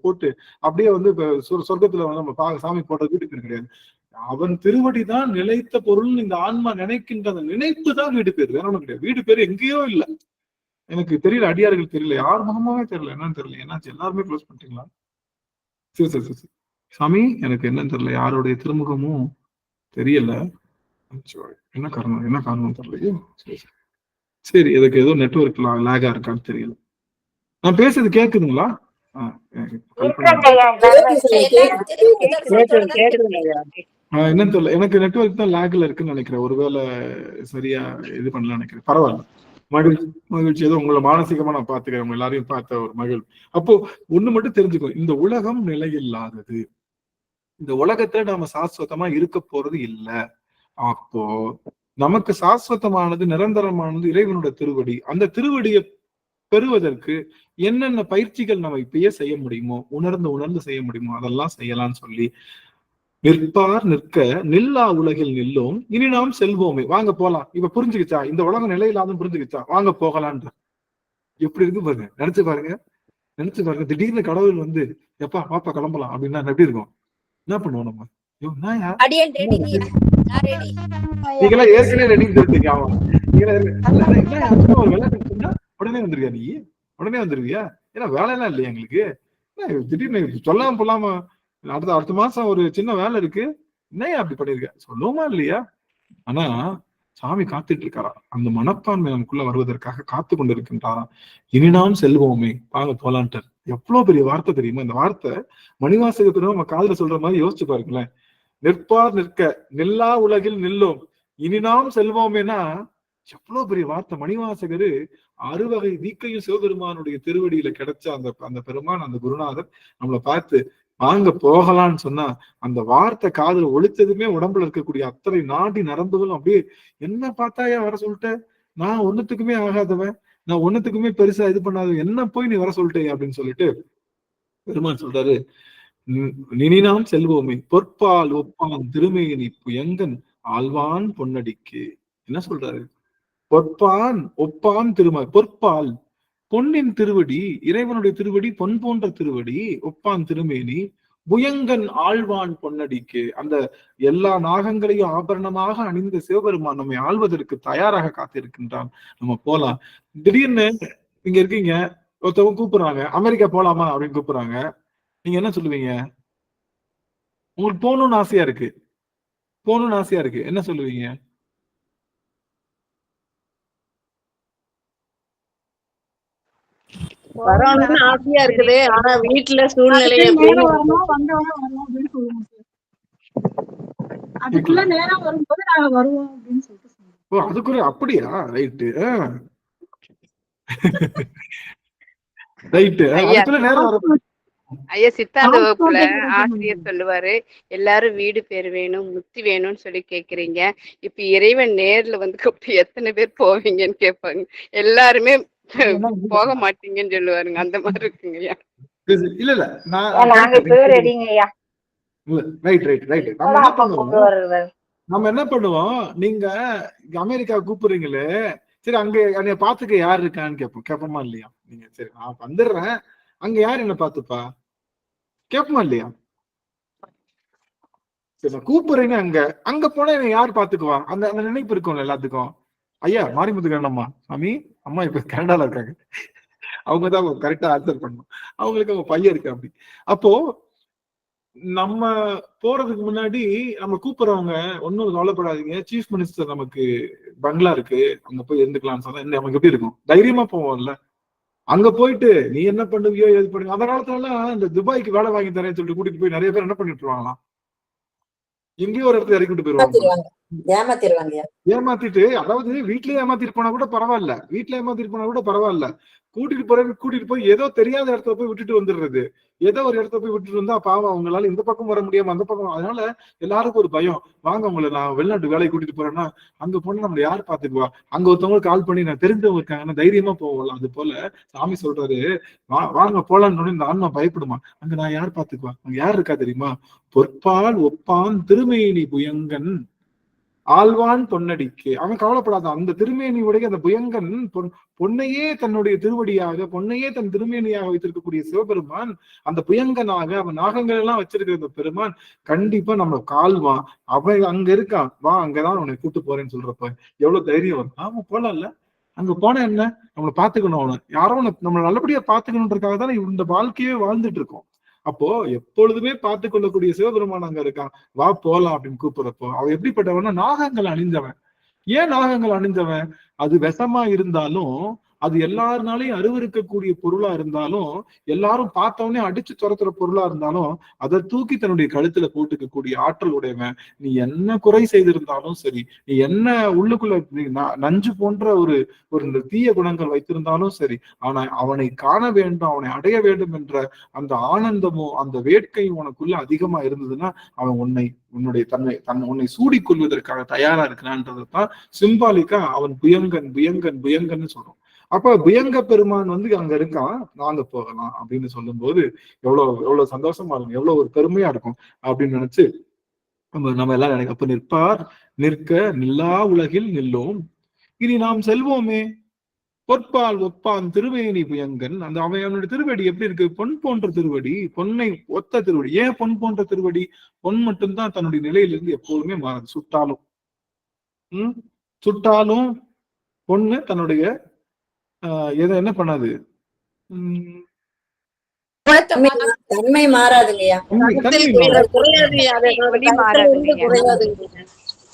போட்டு அப்படியே வந்து சொர்க்கத்துல வந்து நம்ம சாமி போடுறது வீடு பேரு கிடையாது. அவன் திருவடி தான் நிலைத்த பொருள். இந்த ஆன்மா நினைக்கின்ற அந்த நினைப்பு தான் வீடு பேரு, வேற ஒண்ணும் கிடையாது. வீடு பேரு எங்கேயோ இல்ல. எனக்கு தெரியல, அடியார்கள் தெரியல, யார் முகமாவே தெரியல, என்னன்னு தெரியல. என்னாச்சு, எல்லாருமே க்ளோஸ் பண்ணிட்டீங்களா? சரி சரி சரி சாமி, எனக்கு என்னன்னு தெரியல, யாருடைய திருமுகமும் தெரியல. என்ன காரணம் தெரியலையோ. சரி, இதுக்கு ஏதோ நெட்வொர்க் லேகா இருக்கான்னு தெரியல. நான் பேசுறது கேக்குதுங்களா? என்னன்னு தெரியல, எனக்கு நெட்வொர்க் தான் லேக்ல இருக்குன்னு நினைக்கிறேன். ஒருவேளை சரியா இது பண்ணல நினைக்கிறேன். பரவாயில்ல, மகிழ்ச்சி. ஏதோ உங்களை மானசீகமா நான் பாத்துக்கிறேன், உங்க எல்லாரையும் பார்த்த ஒரு மகிழ்வு. அப்போ ஒண்ணு மட்டும் தெரிஞ்சுக்கோ, இந்த உலகம் நிலையில்லாதது. இந்த உலகத்துல நாம சாஸ்வதமா இருக்க போறது இல்ல. அப்போ நமக்கு சாஸ்வதமானது நிரந்தரமானது இறைவனோட திருவடி. அந்த திருவடியை பெறுவதற்கு என்னென்ன பயிற்சிகள் நம்ம இப்பயே செய்ய முடியுமோ, உணர்ந்து செய்ய முடியுமோ அதெல்லாம் செய்யலாம்னு சொல்லி, நிற்பார் நிற்க நில்லா உலகில் நில்லோம் இனி நாம் செல்வோமே, வாங்க போலாம். இப்ப புரிஞ்சுக்கிச்சா? இந்த உலகம் நிலையில்லாதுன்னு புரிஞ்சுக்கிச்சா? வாங்க போகலான்ற. எப்படி இருக்கு பாருங்க, நினைச்சு பாருங்க. திடீர்னு கடவுள் வந்து எப்பா பாப்பா கிளம்பலாம் அப்படின்னா எப்படி இருக்கும்? என்ன பண்ணுவோம் நம்ம? நீங்களா ஏற்கனவே ரெடின்னு தெரிஞ்சுக்க. ஒரு வேலை உடனே வந்துருவியா? நீ உடனே வந்துருவியா? ஏன்னா வேலையெல்லாம் இல்லையா எங்களுக்கு? திடீர்னு சொல்லாம போலாம அடுத்த மாசம் ஒரு சின்ன வேலை இருக்கு, என்னையா அப்படி பண்ணிருக்க சொல்லுவோமா இல்லையா? ஆனா சாமி காத்துட்டு இருக்காராம். அந்த மனப்பான்மை நமக்குள்ள வருவதற்காக காத்து கொண்டு இருக்கின்றாராம். இனி நாம் செல்வோமே, வாங்க போலான்ட்டு. எவ்வளவு பெரிய வார்த்தை தெரியுமா இந்த வார்த்தை? மணிவாசகத்திலும் நம்ம காதுல சொல்ற மாதிரி யோசிச்சு பாருங்களேன். நிற்பார் நிற்க நில்லா உலகில் நில்லோம் இனி நாம் செல்வோமேனா எவ்வளவு பெரிய வார்த்தை. மணிவாசகரு அறுவகை வீக்கையும் சிவபெருமானுடைய திருவடியில கிடைச்ச அந்த பெருமான், அந்த குருநாதர் நம்மளை பார்த்து வாங்க போகலான்னு சொன்னா அந்த வார்த்தை காதுல ஒழிச்சதுமே உடம்புல இருக்கக்கூடிய அத்தனை நாடி நரம்புகளும் அப்படியே, என்ன பார்த்தாயா வர சொல்லிட்ட, நான் ஒன்னுத்துக்குமே ஆகாதவன், நான் ஒன்னுத்துக்குமே பெருசா இது பண்ணாத, என்ன போய் நீ வர சொல்லிட்டே அப்படின்னு சொல்லிட்டு பெருமான் சொல்றாரு, இனி நாம் செல்வோமே பொற்பால் ஒப்பான் திருமேனி புயங்கன் ஆழ்வான் பொன்னடிக்கு. என்ன சொல்றாரு? பொற்பான் ஒப்பான் பொற்பால் பொன்னின் திருவடி, இறைவனுடைய திருவடி பொன் போன்ற திருவடி, ஒப்பான் திருமேனி புயங்கன் ஆழ்வான் பொன்னடிக்கு. அந்த எல்லா நாகங்களையும் ஆபரணமாக அணிந்த சிவபெருமான் நம்மை ஆள்வதற்கு தயாராக காத்திருக்கின்றான். நம்ம போலாம். திடீர்னு இங்க இருக்கீங்க, ஒருத்தவங்க கூப்பிடுறாங்க, அமெரிக்கா போலாமா அப்படின்னு கூப்பிடுறாங்க. நீங்க என்ன சொல்லுவீங்க? உங்களுக்கு போகணும்னு ஆசையா இருக்கு, என்ன சொல்லுவீங்க? வரணும்னு ஆசையா இருக்குது, ஆனா வீட்டுல சூழ்நிலை அதுக்குள்ள நேரம் வரும்போது நாங்க வருவோம் அப்படின்னு சொல்லிட்டு. அதுக்குள்ள அப்படியா? ரைட்டு அதுக்குள்ள நேரம் வரும். ஐயா சித்தாந்த வகுப்புல ஆசிரியர் சொல்லுவாரு, எல்லாரும் வீடு பேர் வேணும், முத்தி வேணும்னு சொல்லி கேக்குறீங்க. இப்ப இறைவன் நேர்ல வந்து கூப்பிட்டு எத்தனை பேர் போவீங்கன்னு கேட்பாங்க. எல்லாருமே போக மாட்டீங்கன்னு சொல்லுவாருங்க. அந்த மாதிரி இருக்குங்க ஐயா. இல்ல நம்ம என்ன பண்ணுவோம், நீங்க அமெரிக்கா கூப்பிடுறீங்களே, சரி அங்க என்னைய பாத்துக்க யாரு இருக்கான்னு கேட்போமா இல்லையா? நீங்க சரி நான் வந்துடுறேன், அங்க யாரு என்ன பாத்துப்பா கேட்போமா இல்லையா? சரி நான் கூப்பிடுறேன்னு அங்க அங்க போனா என்னை யார் பாத்துக்குவா? அந்த அந்த நினைப்பு இருக்கும்ல எல்லாத்துக்கும். ஐயா மாரிமுத்துக்கு அம்மா சாமி அம்மா இப்ப கனடால இருக்காங்க, அவங்கதான் கரெக்டா ஆன்சர் பண்ணணும். அவங்களுக்கு அவங்க பையன் இருக்கு அப்படி. அப்போ நம்ம போறதுக்கு முன்னாடி நம்ம கூப்பிடுறவங்க ஒன்னும் கவலைப்படாதீங்க, சீஃப் மினிஸ்டர் நமக்கு பங்களா இருக்கு, அங்க போய் இருந்துக்கலாம்னு சொன்னா என்ன நமக்கு எப்படி இருக்கும்? தைரியமா போவோம்ல. அங்க போயிட்டு நீ என்ன பண்ணுவியோ எது பண்ணுவியோ, அந்த காலத்துல எல்லாம் இந்த துபாய்க்கு வேலை வாங்கி தரேன்னு சொல்லிட்டு கூட்டிட்டு போய் நிறைய பேர் என்ன பண்ணிட்டு இருவாங்களாம், எங்கேயோ ஒரு இடத்துல இறக்கிட்டு போயிருவாங்க. ஏமாத்திருவாங்க ஏமாத்திருவாங்கய்யா. ஏமாத்திட்டு, அதாவது வீட்லயே ஏமாத்திட்டு போனா கூட பரவாயில்ல, வீட்டுல ஏமாத்திட்டு போனா கூட பரவாயில்ல, கூட்டிட்டு போய் ஏதோ தெரியாத இடத்துல போய் விட்டுட்டு வந்துடுறது. ஏதோ ஒரு இடத்துல போய் விட்டுட்டு வந்தா பாவம் அவங்களால இந்த பக்கம் வர முடியாம அந்த பக்கம். அதனால எல்லாருக்கும் ஒரு பயம். வாங்க உங்களை நான் வெளிநாட்டு வேலையை கூட்டிட்டு போறேன்னா அங்க போனா நம்மள யார் பாத்துக்குவா? அங்க ஒருத்தவங்களுக்கு கால் பண்ணி நான் தெரிஞ்சவங்க இருக்காங்கன்னா தைரியமா போவோம்ல. அது போல சாமி சொல்றாரு, வாங்க போலான்னு இந்த ஆன்மா பயப்படுமா? அங்க நான் யார் பாத்துக்குவா? அங்க யார் இருக்கா தெரியுமா? பொற்பால் ஒப்பான் திருமேனி புயங்கன் ஆழ்வான் பொன்னடிக்கு. அவன் கவலைப்படாதான். அந்த திருமேனியுடைய அந்த புயங்கன் பொன்னையே தன்னுடைய திருவடியாக, பொன்னையே தன் திருமேனியாக வைத்திருக்கக்கூடிய சிவபெருமான், அந்த புயங்கனாக அவன் நாகங்கள் எல்லாம் வச்சிருக்கிற அந்த பெருமான் கண்டிப்பா நம்ம கால்வான். அவன் அங்க இருக்கான், வா அங்கதான் உன்னை கூட்டு போறேன்னு சொல்றப்ப எவ்வளவு தைரியம் வரும். ஆமா போலாம்ல. அங்க போனா என்ன, நம்மளை பாத்துக்கணும், அவனை யாரோ நம்மளை நல்லபடியா பாத்துக்கணுன்றதுக்காக தானே இந்த வாழ்க்கையே வாழ்ந்துட்டு இருக்கோம். அப்போ எப்பொழுதுமே பார்த்து கொள்ளக்கூடிய சிவபெருமான் அங்க இருக்கான், வா போலாம் அப்படின்னு கூப்பிடுறப்போ அவன் எப்படிப்பட்டவன்னா நாகங்கள் அணிந்தவன். ஏன் நாகங்கள் அணிந்தவன்? அது விஷமா இருந்தாலும், அது எல்லாருனாலையும் அருவருக்கக்கூடிய பொருளா இருந்தாலும், எல்லாரும் பார்த்தவனே அடிச்சு துரத்துற பொருளா இருந்தாலும், அதை தூக்கி தன்னுடைய கழுத்துல போட்டுக்கக்கூடிய ஆற்றல் உடையவன். நீ என்ன குறை செய்திருந்தாலும் சரி, நீ என்ன உள்ளுக்குள்ள நஞ்சு போன்ற ஒரு ஒரு தீய குணங்கள் வைத்திருந்தாலும் சரி, ஆனா அவனை காண வேண்டும், அவனை அடைய வேண்டும் என்ற அந்த ஆனந்தமும் அந்த வேட்கையும் உனக்குள்ள அதிகமா இருந்ததுன்னா, அவன் உன்னுடைய உன்னை சூடிக்கொள்வதற்காக தயாரா இருக்கிறான்றதான் சிம்பாலிக்கா அவன் புயங்கன் புயங்கன் புயங்கன்னு சொல்றோம். அப்ப புயங்க பெருமான் அங்க இருக்கான், நாங்க போகலாம் அப்படின்னு சொல்லும் போது எவ்வளவு சந்தோஷமா இருக்கும், எவ்வளவு ஒரு பெருமையா இருக்கும் அப்படின்னு நினைச்சு நம்ம எல்லாம் நினைக்க. அப்ப நிற்பார் நிற்க நில்லா உலகில் நில்லோம், இனி நாம் செல்வோமே. பொற்பால் ஒப்பான் திருவேணி புயங்கன். அந்த அவனுடைய திருவடி எப்படி இருக்கு? பொன் போன்ற திருவடி, பொன்னை ஒத்த திருவடி. ஏன் பொன் போன்ற திருவடி? பொன் மட்டும்தான் தன்னுடைய நிலையிலிருந்து எப்போதுமே மாறாது. சுட்டாலும் பொண்ணு தன்னுடைய எதை என்ன பண்ணாது, தன்மை மாறாதுங்கய்யா.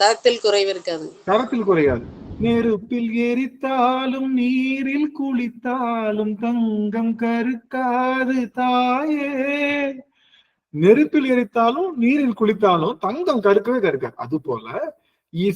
தரத்தில் குறைவு இருக்காது. தரத்தில் குறையாது. நெருப்பில் எரித்தாலும் நீரில் குளித்தாலும் தங்கம் கருக்காது தாயே. நெருப்பில் எரித்தாலும் நீரில் குளித்தாலும் தங்கம் கருக்கவே கருக்காது. அது போல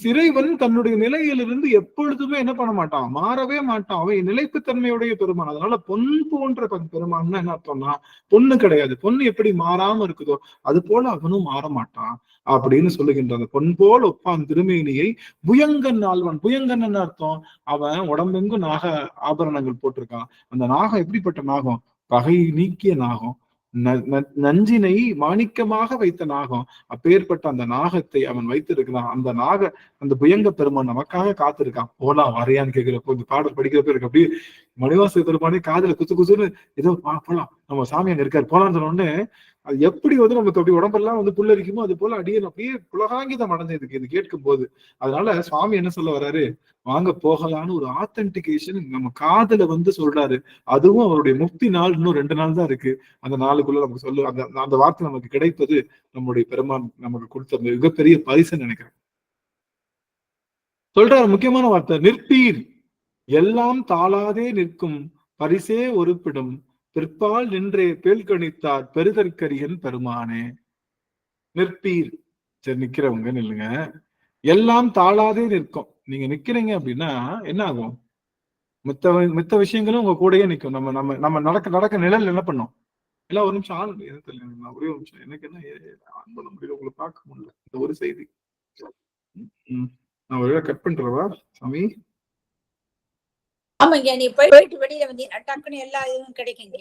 இறைவன் தன்னுடைய நிலையிலிருந்து எப்பொழுதுமே என்ன பண்ண மாட்டான், மாறவே மாட்டான். அவன் நிலைப்புத்தன்மையுடைய பெருமான். அதனால பொன் போன்ற பெருமான் என்ன அர்த்தம்னா, பொண்ணு கிடையாது. பொண்ணு எப்படி மாறாம இருக்குதோ அது போல அவனும் மாற மாட்டான் அப்படின்னு சொல்லுகின்ற அந்த பொன் போல் ஒப்பான் திருமேனியை புயங்கன் ஆழ்வான். புயங்கன் என்ன அர்த்தம்? அவன் உடம்பெங்கும் நாக ஆபரணங்கள் போட்டிருக்கான். அந்த நாகம் எப்படிப்பட்ட நாகம்? பகை நீக்கிய நாகம், நஞ்சினை மாணிக்கமாக வைத்த நாகம். அப்பேற்பட்ட அந்த நாகத்தை அவன் வைத்திருக்கிறான். அந்த புயங்க பெருமான் நமக்காக காத்திருக்கான். போலாம் வரையான்னு கேட்கிறப்போ, இந்த பாடல் படிக்கிறப்ப இருக்கு அப்படியே மணிவாச பெருமானே காதுல குசு குசுன்னு ஏதோ போலாம், நம்ம சாமி அங்க இருக்காரு போலான்னு சொன்னோடனே அது எப்படி நமக்கு அப்படி உடம்பெல்லாம் புல்லரிக்குமோ அது போல அப்படியே புலகாங்கிதம் அடைஞ்சதுக்கு இது கேட்கும் போது. அதனால சுவாமி என்ன சொல்ல வர்றாரு, வாங்க போகலான்னு ஒரு ஆத்தென்டிகேஷன் நம்ம காதுல சொல்றாரு. அதுவும் அவருடைய முக்தி நாள் இன்னும் 2 நாள் தான் இருக்கு. அந்த நாளுக்குள்ள நமக்கு அந்த வார்த்தை நமக்கு கிடைப்பது நம்முடைய பெருமான் நமக்கு கொடுத்த மிகப்பெரிய பரிசுன்னு நினைக்கிறேன். சொல்றாரு முக்கியமான வார்த்தை, நிற்பீர் எல்லாம் தாளாதே நிற்கும் பரிசே ஒருப்பிடும் பிற்பால் நின்றே பேல் கணித்தார் பெருதற்கரியன் பெருமானே. நிற்பீர், சரி நிக்கிறவங்க நில்லுங்க. எல்லாம் தாளாதே நிற்கும். நீங்க நிக்கிறீங்க அப்படின்னா என்ன ஆகும்? மித்த விஷயங்களும் உங்க கூடயே நிற்கும். நம்ம நடக்க நிழல் என்ன பண்ணும்? எல்லாம் ஒரு நிமிஷம் ஆன் தெரியல, ஒரே ஒரு நிமிஷம். எனக்கு என்ன ஆன் பண்ண முடியல, உங்களை பார்க்க முடியல. இந்த ஒரு செய்தி நான் ஒரு கட் பண்றவா சாமி? ஆமாங்க, நீ போயிட்டு வெளியில வந்தீங்கன்னா டக்குன்னு எல்லா இதுவும் கிடைக்குங்க.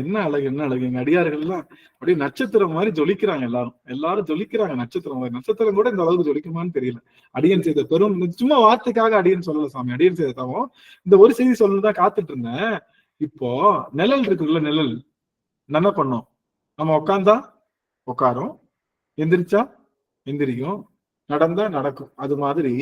என்ன அழகு, என்ன அழகு. எங்க அடியார்கள்லாம் அப்படியே நட்சத்திரம் மாதிரி ஜொலிக்கிறாங்க. எல்லாரும் ஜொலிக்கிறாங்க நட்சத்திரம் மாதிரி. நட்சத்திரம் கூட இந்த அளவுக்கு ஜொலிக்குமான்னு தெரியல. அடியன் செய்த பெரும், சும்மா வார்த்தைக்காக அடியன் சொல்லல சாமி, அடியன் செய்த தவம். இந்த ஒரு செய்தி சொல்லதான் காத்துட்டு இருந்தேன். இப்போ நிழல் இருக்குல்ல, நிழல் என்ன பண்ணும்? நம்ம உட்கார்ந்தா உட்காரும், எந்திரிச்சா எந்திரிக்கும், நடந்தா நடக்கும். அது மாதிரி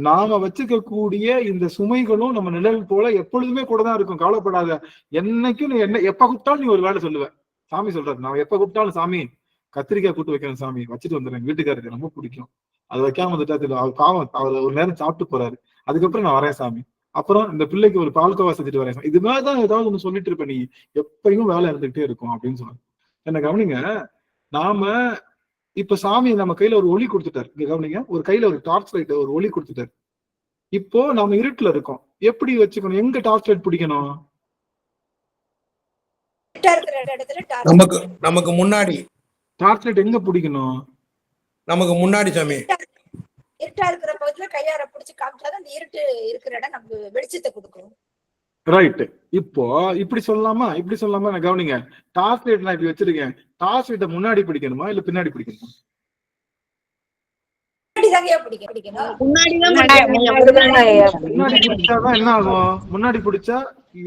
நாம வச்சுக்க கூடிய இந்த சுமைகளும் நம்ம நிழல் போல எப்பொழுதுமே கூட தான் இருக்கும். கவலைப்படாத. என்னைக்கும் நீ எப்ப கூப்பிட்டாலும் நீ ஒரு வேலை சொல்லுவ. சாமி சொல்றது, நான் எப்ப கூப்பிட்டாலும் சாமி கத்திரிக்காய் கூட்டு வைக்கணும் சாமி, வச்சுட்டு வந்துடுறேன், வீட்டுக்காரருக்கு ரொம்ப பிடிக்கும், அது வைக்காம வந்துட்டா அவர் பாவம், அவர் ஒரு நேரம் சாப்பிட்டு போறாரு, அதுக்கப்புறம் நான் வரேன் சாமி, அப்புறம் இந்த பிள்ளைக்கு ஒரு பால்கோவா செஞ்சுட்டு வரேன். இது மாதிரிதான் ஏதாவது ஒண்ணு சொல்லிட்டு இருப்ப நீ, எப்பயும் வேலை இருந்துகிட்டே இருக்கும் அப்படின்னு சொன்னாங்க. என்ன கவனிங்க, நாம இப்ப சாமி நம்ம கையில ஒரு ஒளி கொடுத்துட்டாரு. இங்க கவனிங்க, ஒரு கையில ஒரு டார்ச் லைட், ஒரு ஒளி கொடுத்துட்டாரு. இப்போ நாம இருட்டுல இருக்கோம், எப்படி வச்சுக்கணும்? எங்க டார்ச் லைட் பிடிக்கணும்? நமக்கு முன்னாடி டார்ச் லைட் எங்க பிடிக்கணும்? நமக்கு முன்னாடி சாமி. இருட்டா இருக்கிற பகுதியில கையார பிடிச்சு காமிச்சாதான் அந்த இருட்டு இருக்கிற இடம் நமக்கு வெளிச்சத்தை கொடுக்கும். ரைட். இப்போ இப்படி சொல்லலாமா, இப்படி சொல்லலாமா? நான் கவனிங்க, டார்ச் லைட் நான் இப்படி வச்சிருக்கேன், டார்ச் லைட்டை முன்னாடி பிடிக்கணுமா இல்ல பின்னாடி பிடிக்கணுமா? முன்னாடி பிடிச்சாதான் என்ன ஆகும்? முன்னாடி பிடிச்சா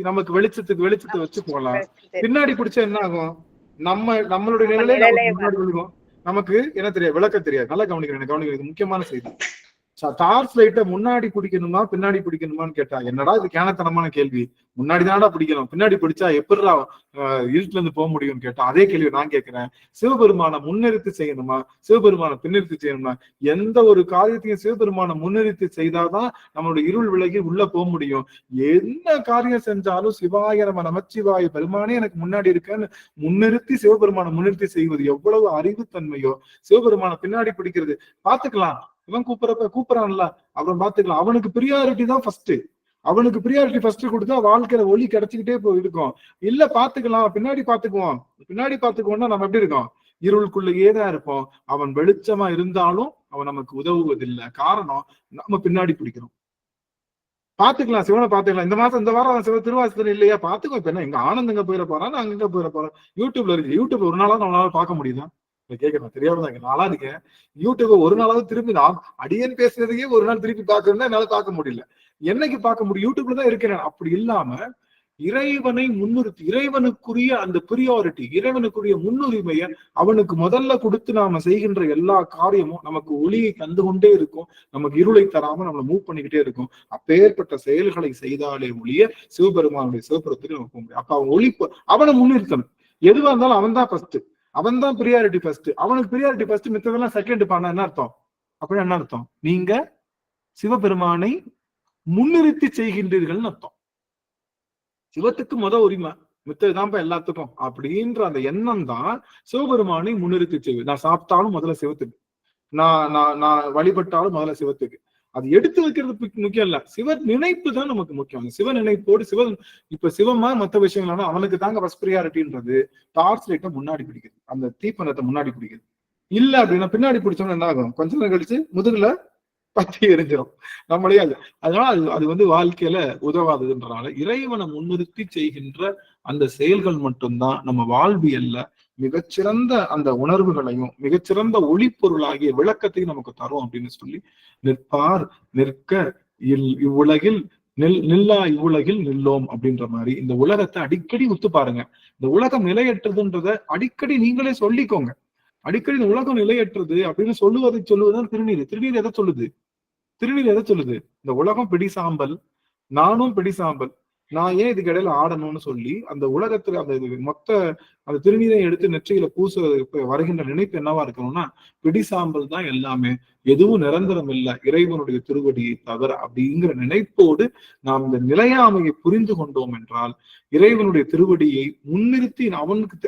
நமக்கு வெளிச்சத்தை வச்சு போகலாம். பின்னாடி பிடிச்சா என்ன ஆகும்? நம்மளுடைய நிலையில முன்னாடி விழுகும், நமக்கு என்ன தெரியாது, விளக்க தெரியாது. நல்லா கவனிக்கிறேன், முக்கியமான செய்தி. டார்ச் லைட்டை முன்னாடி பிடிக்கணுமா பின்னாடி பிடிக்கணுமான்னு கேட்டா, என்னடா இது கேனத்தனமான கேள்வி. முன்னாடி தானடா பிடிக்கணும், பின்னாடி பிடிச்சா எப்படிடா இருட்டுல இருந்து போக முடியும்னு கேட்டா, அதே கேள்வி நான் கேட்கிறேன். சிவபெருமான முன்னிறுத்தி செய்யணுமா சிவபெருமான பின்னிறுத்தி செய்யணுமா? எந்த ஒரு காரியத்தையும் சிவபெருமான முன்னிறுத்தி செய்தாதான் நம்மளுடைய இருள் விலகி உள்ள போக முடியும். என்ன காரியம் செஞ்சாலும் சிவாய நம நமச்சிவாய பெருமானே எனக்கு முன்னாடி இருக்கேன்னு முன்னிறுத்தி சிவபெருமான முன்னிறுத்தி செய்வது எவ்வளவு அறிவுத்தன்மையோ. சிவபெருமான பின்னாடி பிடிக்கிறது பாத்துக்கலாம், இவன் கூப்பிடறான்ல அப்புறம் பாத்துக்கலாம். அவனுக்கு பிரியாரிட்டி தான் ஃபர்ஸ்ட். அவனுக்கு பிரியாரிட்டி ஃபர்ஸ்ட் கொடுத்தா வாழ்க்கையில ஒளி கிடைச்சிக்கிட்டே இருக்கும். இல்ல பாத்துக்கலாம், பின்னாடி பாத்துக்குவோம்னா நம்ம எப்படி இருக்கோம்? இருளுக்குள்ளேயே தான் இருப்போம். அவன் வெளிச்சமா இருந்தாலும் அவன் நமக்கு உதவுவதில்லை. காரணம், நம்ம பின்னாடி பிடிக்கிறோம். பாத்துக்கலாம், சிவனை பாத்துக்கலாம். இந்த வாரம் சிவ திருவாசகர் இல்லையா, பாத்துக்கோ. இப்ப என்ன, எங்க ஆனந்தங்க போயிட போறான், நாங்க எங்க போயிட போறோம்? யூடியூப்ல இருக்கு. யூடியூப் ஒரு நாளாவது நம்மளால பார்க்க முடியுதா? கேட்கணும், தெரியாமதாங்க. நாளா இருக்கேன் யூடியூப் ஒரு நாளாவது திரும்பி, நான் அடியன் பேசுறதையே ஒரு நாள் திருப்பி பார்க்கணும்னா என்னால பார்க்க முடியல. என்னைக்கு பார்க்க முடியும்? யூடியூப்ல தான் இருக்கிறேன். அப்படி இல்லாம இறைவனை முன்னிறுத்தி, இறைவனுக்குரிய அந்த பிரியாரிட்டி, இறைவனுக்குரிய முன்னுரிமையை அவனுக்கு முதல்ல கொடுத்து நாம செய்கின்ற எல்லா காரியமும் நமக்கு ஒளியை தந்து கொண்டே இருக்கும். நமக்கு இருளை தராம நம்மளை மூவ் பண்ணிக்கிட்டே இருக்கும். அப்பேற்பட்ட செயல்களை செய்தாலே ஒழிய சிவபெருமானுடைய சிவபுரத்துக்கு நம்ம போக முடியும். அப்ப அவன் ஒளி, அவனை முன்னிறுத்தணும். எதுவா இருந்தாலும் அவன் தான் ஃபர்ஸ்ட், அவன் தான் பிரியாரிட்டி ஃபர்ஸ்ட். அவனுக்கு பிரியாரிட்டி ஃபர்ஸ்ட், மித்ததெல்லாம் செகண்ட். பண்ண என்ன அர்த்தம்? அப்படி என்ன அர்த்தம்? நீங்க சிவபெருமானை முன்னிறுத்தி செய்கின்றீர்கள்னு அர்த்தம். சிவத்துக்கு உரிமை, மித்ததுதான் எல்லாத்துக்கும் அப்படின்ற அந்த எண்ணம் தான் சிவபெருமானை முன்னிறுத்தி செய்வது. நான் சாப்பிட்டாலும் முதல்ல சிவத்துக்கு, நான் வழிபட்டாலும் முதல்ல சிவத்துக்கு. அது எடுத்து வைக்கிறது முக்கியம் இல்ல, சிவ நினைப்பு தான் நமக்கு முக்கியம். சிவ நினைப்போடு இப்ப சிவமா மற்ற விஷயங்கள் அவனுக்கு தாங்க ஃபர்ஸ்ட் பிரியாரிட்டின்றது. டார்ச் லைட்டை முன்னாடி பிடிக்குது, அந்த தீப்பந்தத்தை முன்னாடி பிடிக்குது. இல்ல அப்படின்னா பின்னாடி பிடிச்சோம்னா என்ன ஆகும்? கொஞ்ச நேரம் கழிச்சு முதுகுல பத்தி எரிஞ்சிடும் நம்மளே. அதனால அது வாழ்க்கையில உதவாததுன்றனால இறைவனை முன்னிறுத்தி செய்கின்ற அந்த செயல்கள் மட்டும்தான் நம்ம வாழ்வியல்ல மிகச்சிறந்த அந்த உணர்வுகளையும் மிகச்சிறந்த ஒளிப்பொருளாகிய விளக்கத்தையும் நமக்கு தரும் அப்படின்னு சொல்லி, நிற்பார் நிற்க இவ்வுலகில் நில்லா இவ்வுலகில் நில்லோம் அப்படின்ற மாதிரி இந்த உலகத்தை அடிக்கடி உத்து பாருங்க. இந்த உலகம் நிலையற்றதுன்றத அடிக்கடி நீங்களே சொல்லிக்கோங்க. அடிக்கடி இந்த உலகம் நிலையற்றது அப்படின்னு சொல்லுவதுதான் திருநீர். திருநீர் எதை சொல்லுது? இந்த உலகம் பிடி சாம்பல், நானும் பிடி சாம்பல், நான் ஏன் இதுக்கு இடையில ஆடணும்னு சொல்லி அந்த உலகத்துல அந்த மொத்த அந்த திருநீரை எடுத்து நெற்றியில பூச வருகின்ற நினைப்பு என்னவா இருக்கணும்னா, பிடி சாம்பல் தான் எல்லாமே, எதுவும் நிரந்தரம் இல்லை இறைவனுடைய திருவடியை தவிர அப்படிங்கிற நினைப்போடு நாம் இந்த நிலையாமையை புரிந்து கொண்டோம் என்றால், இறைவனுடைய திருவடியை முன்னிறுத்தி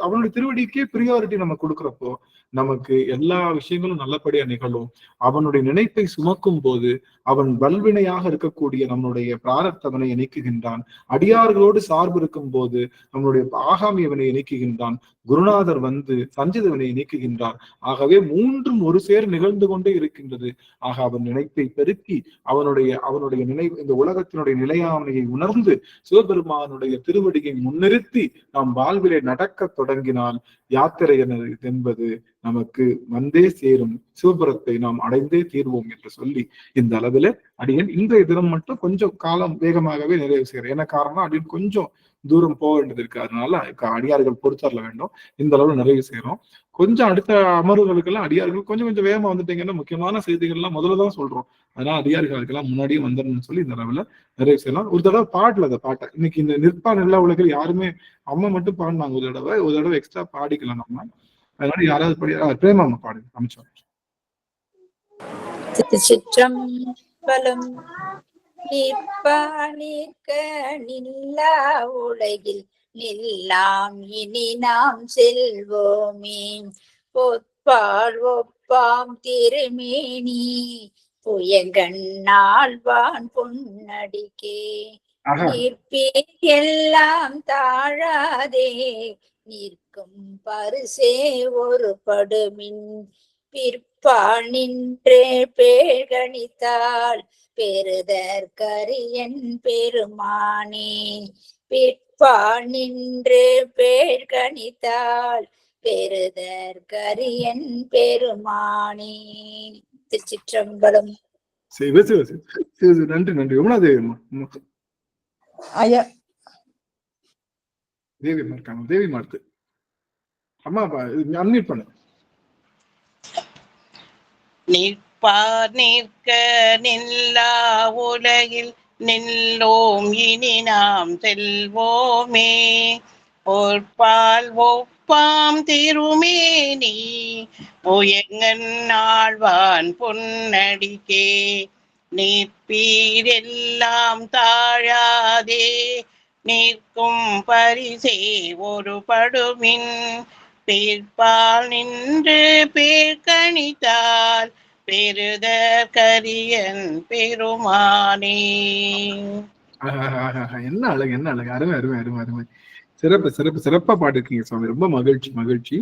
அவனுடைய திருவடிக்கே பிரியாரிட்டி நம்ம கொடுக்குறப்போ நமக்கு எல்லா விஷயங்களும் நல்லபடியா நிகழும். அவனுடைய நினைப்பை சுமக்கும் போது அவன் வல்வினையாக இருக்கக்கூடிய நம்மளுடைய பிராரத்தவனை நீக்குகின்றான். அடியார்களோடு சார்பு இருக்கும் போது நம்மளுடைய ஆகாமிய வினையை நீக்குகின்றான். குருநாதர் வந்து சஞ்சித வினையை நீக்குகின்றார். ஆகவே மூன்றும் ஒரு சேர் நிகழ்ந்து கொண்டே இருக்கின்றது. ஆக அவன் நினைப்பை பெருக்கி அவனுடைய நினைவு இந்த உலகத்தினுடைய நிலையாமையை உணர்ந்து சிவபெருமானுடைய திருவடியை முன்னிறுத்தி நாம் வாழ்விலே நடக்க தொடங்கினால் யாத்திரை என்பது நமக்கு வந்தே சேரும், சிவபுரத்தை நாம் அடைந்தே தீர்வோம் என்று சொல்லி இந்த அளவில் அடியன் இன்றைய தினம் மட்டும் கொஞ்சம் காலம் வேகமாகவே நிறைவு செய்கிறேன். என்ன காரணம், அடியன் கொஞ்சம் தூரம் போக வேண்டியது இருக்கு. அதனால அடியார்கள் பொறுத்தரல வேண்டும். இந்த அளவு நிறைவு செய்யறோம். கொஞ்சம் அடுத்த அமர்வுகளுக்கெல்லாம் அடியார்கள் கொஞ்சம் வேகமா வந்துட்டீங்கன்னா முக்கியமான செய்திகள்லாம் முதல்ல தான் சொல்றோம். அதனால அடியார்களுக்கெல்லாம் முன்னாடியே வந்துடணும்னு சொல்லி இந்த அளவுல நிறைவு செய்யலாம். ஒரு தடவை பாடல அந்த பாட்டை இன்னைக்கு இந்த நிற்பா நிலா உலகில் யாருமே அம்மா மட்டும் பாடினாங்க. ஒரு தடவை எக்ஸ்ட்ரா பாடிக்கலாம் நம்ம. அதனால யாராவது பிரேமாமா பாடு அமைச்சோம். சிற்றம்பலம். நிற்பா நிற்க நில்லா உலகில் நில்லாம் இனி நாம் செல்வோமே. பொற்பால் ஒப்பாம் திருமேனி புயங்கண்ணாழ்வான் பொன்னடிக்கே. நிற்பேர் எல்லாம் தாழாதே நிற்கும் பரிசே ஒரு படுமின். பிற்பால் நின்றே பேர்கணித்தால் பெறுதற்கரியன் பெருமானே. பிற்பால் நின்று பேர்கணித்தால் பெறுதற்கரியன் பெருமானே. திருச்சிற்றம்பலம். நன்றி நன்றி. உமாதேவி ஐயா தேவிமா இருக்காங்க. தேவி மார்த்து அம்மா அன்மியூட் பண்ணு. நிற்பார் நிற்க நில்லா உலகில் நில்லோம் இனி நாம் செல்வோமே. பொற்பால் ஒப்பாம் திருமேனி புயங்கன் ஆழ்வான் பொன்னடிக்கே. நிற்பீர் எல்லாம் தாழாதே நிற்கும் பரிசே ஒரு படுமின். பிற்பால் நின்று பேர்கணித்தால் பெறுதற்கரியன் பெருமானே. என்ன அழகு, என்ன அழகு. அருமை அருமை அருமை அருமை. சிறப்பா பாடிருக்கீங்க சுவாமி. ரொம்ப மகிழ்ச்சி.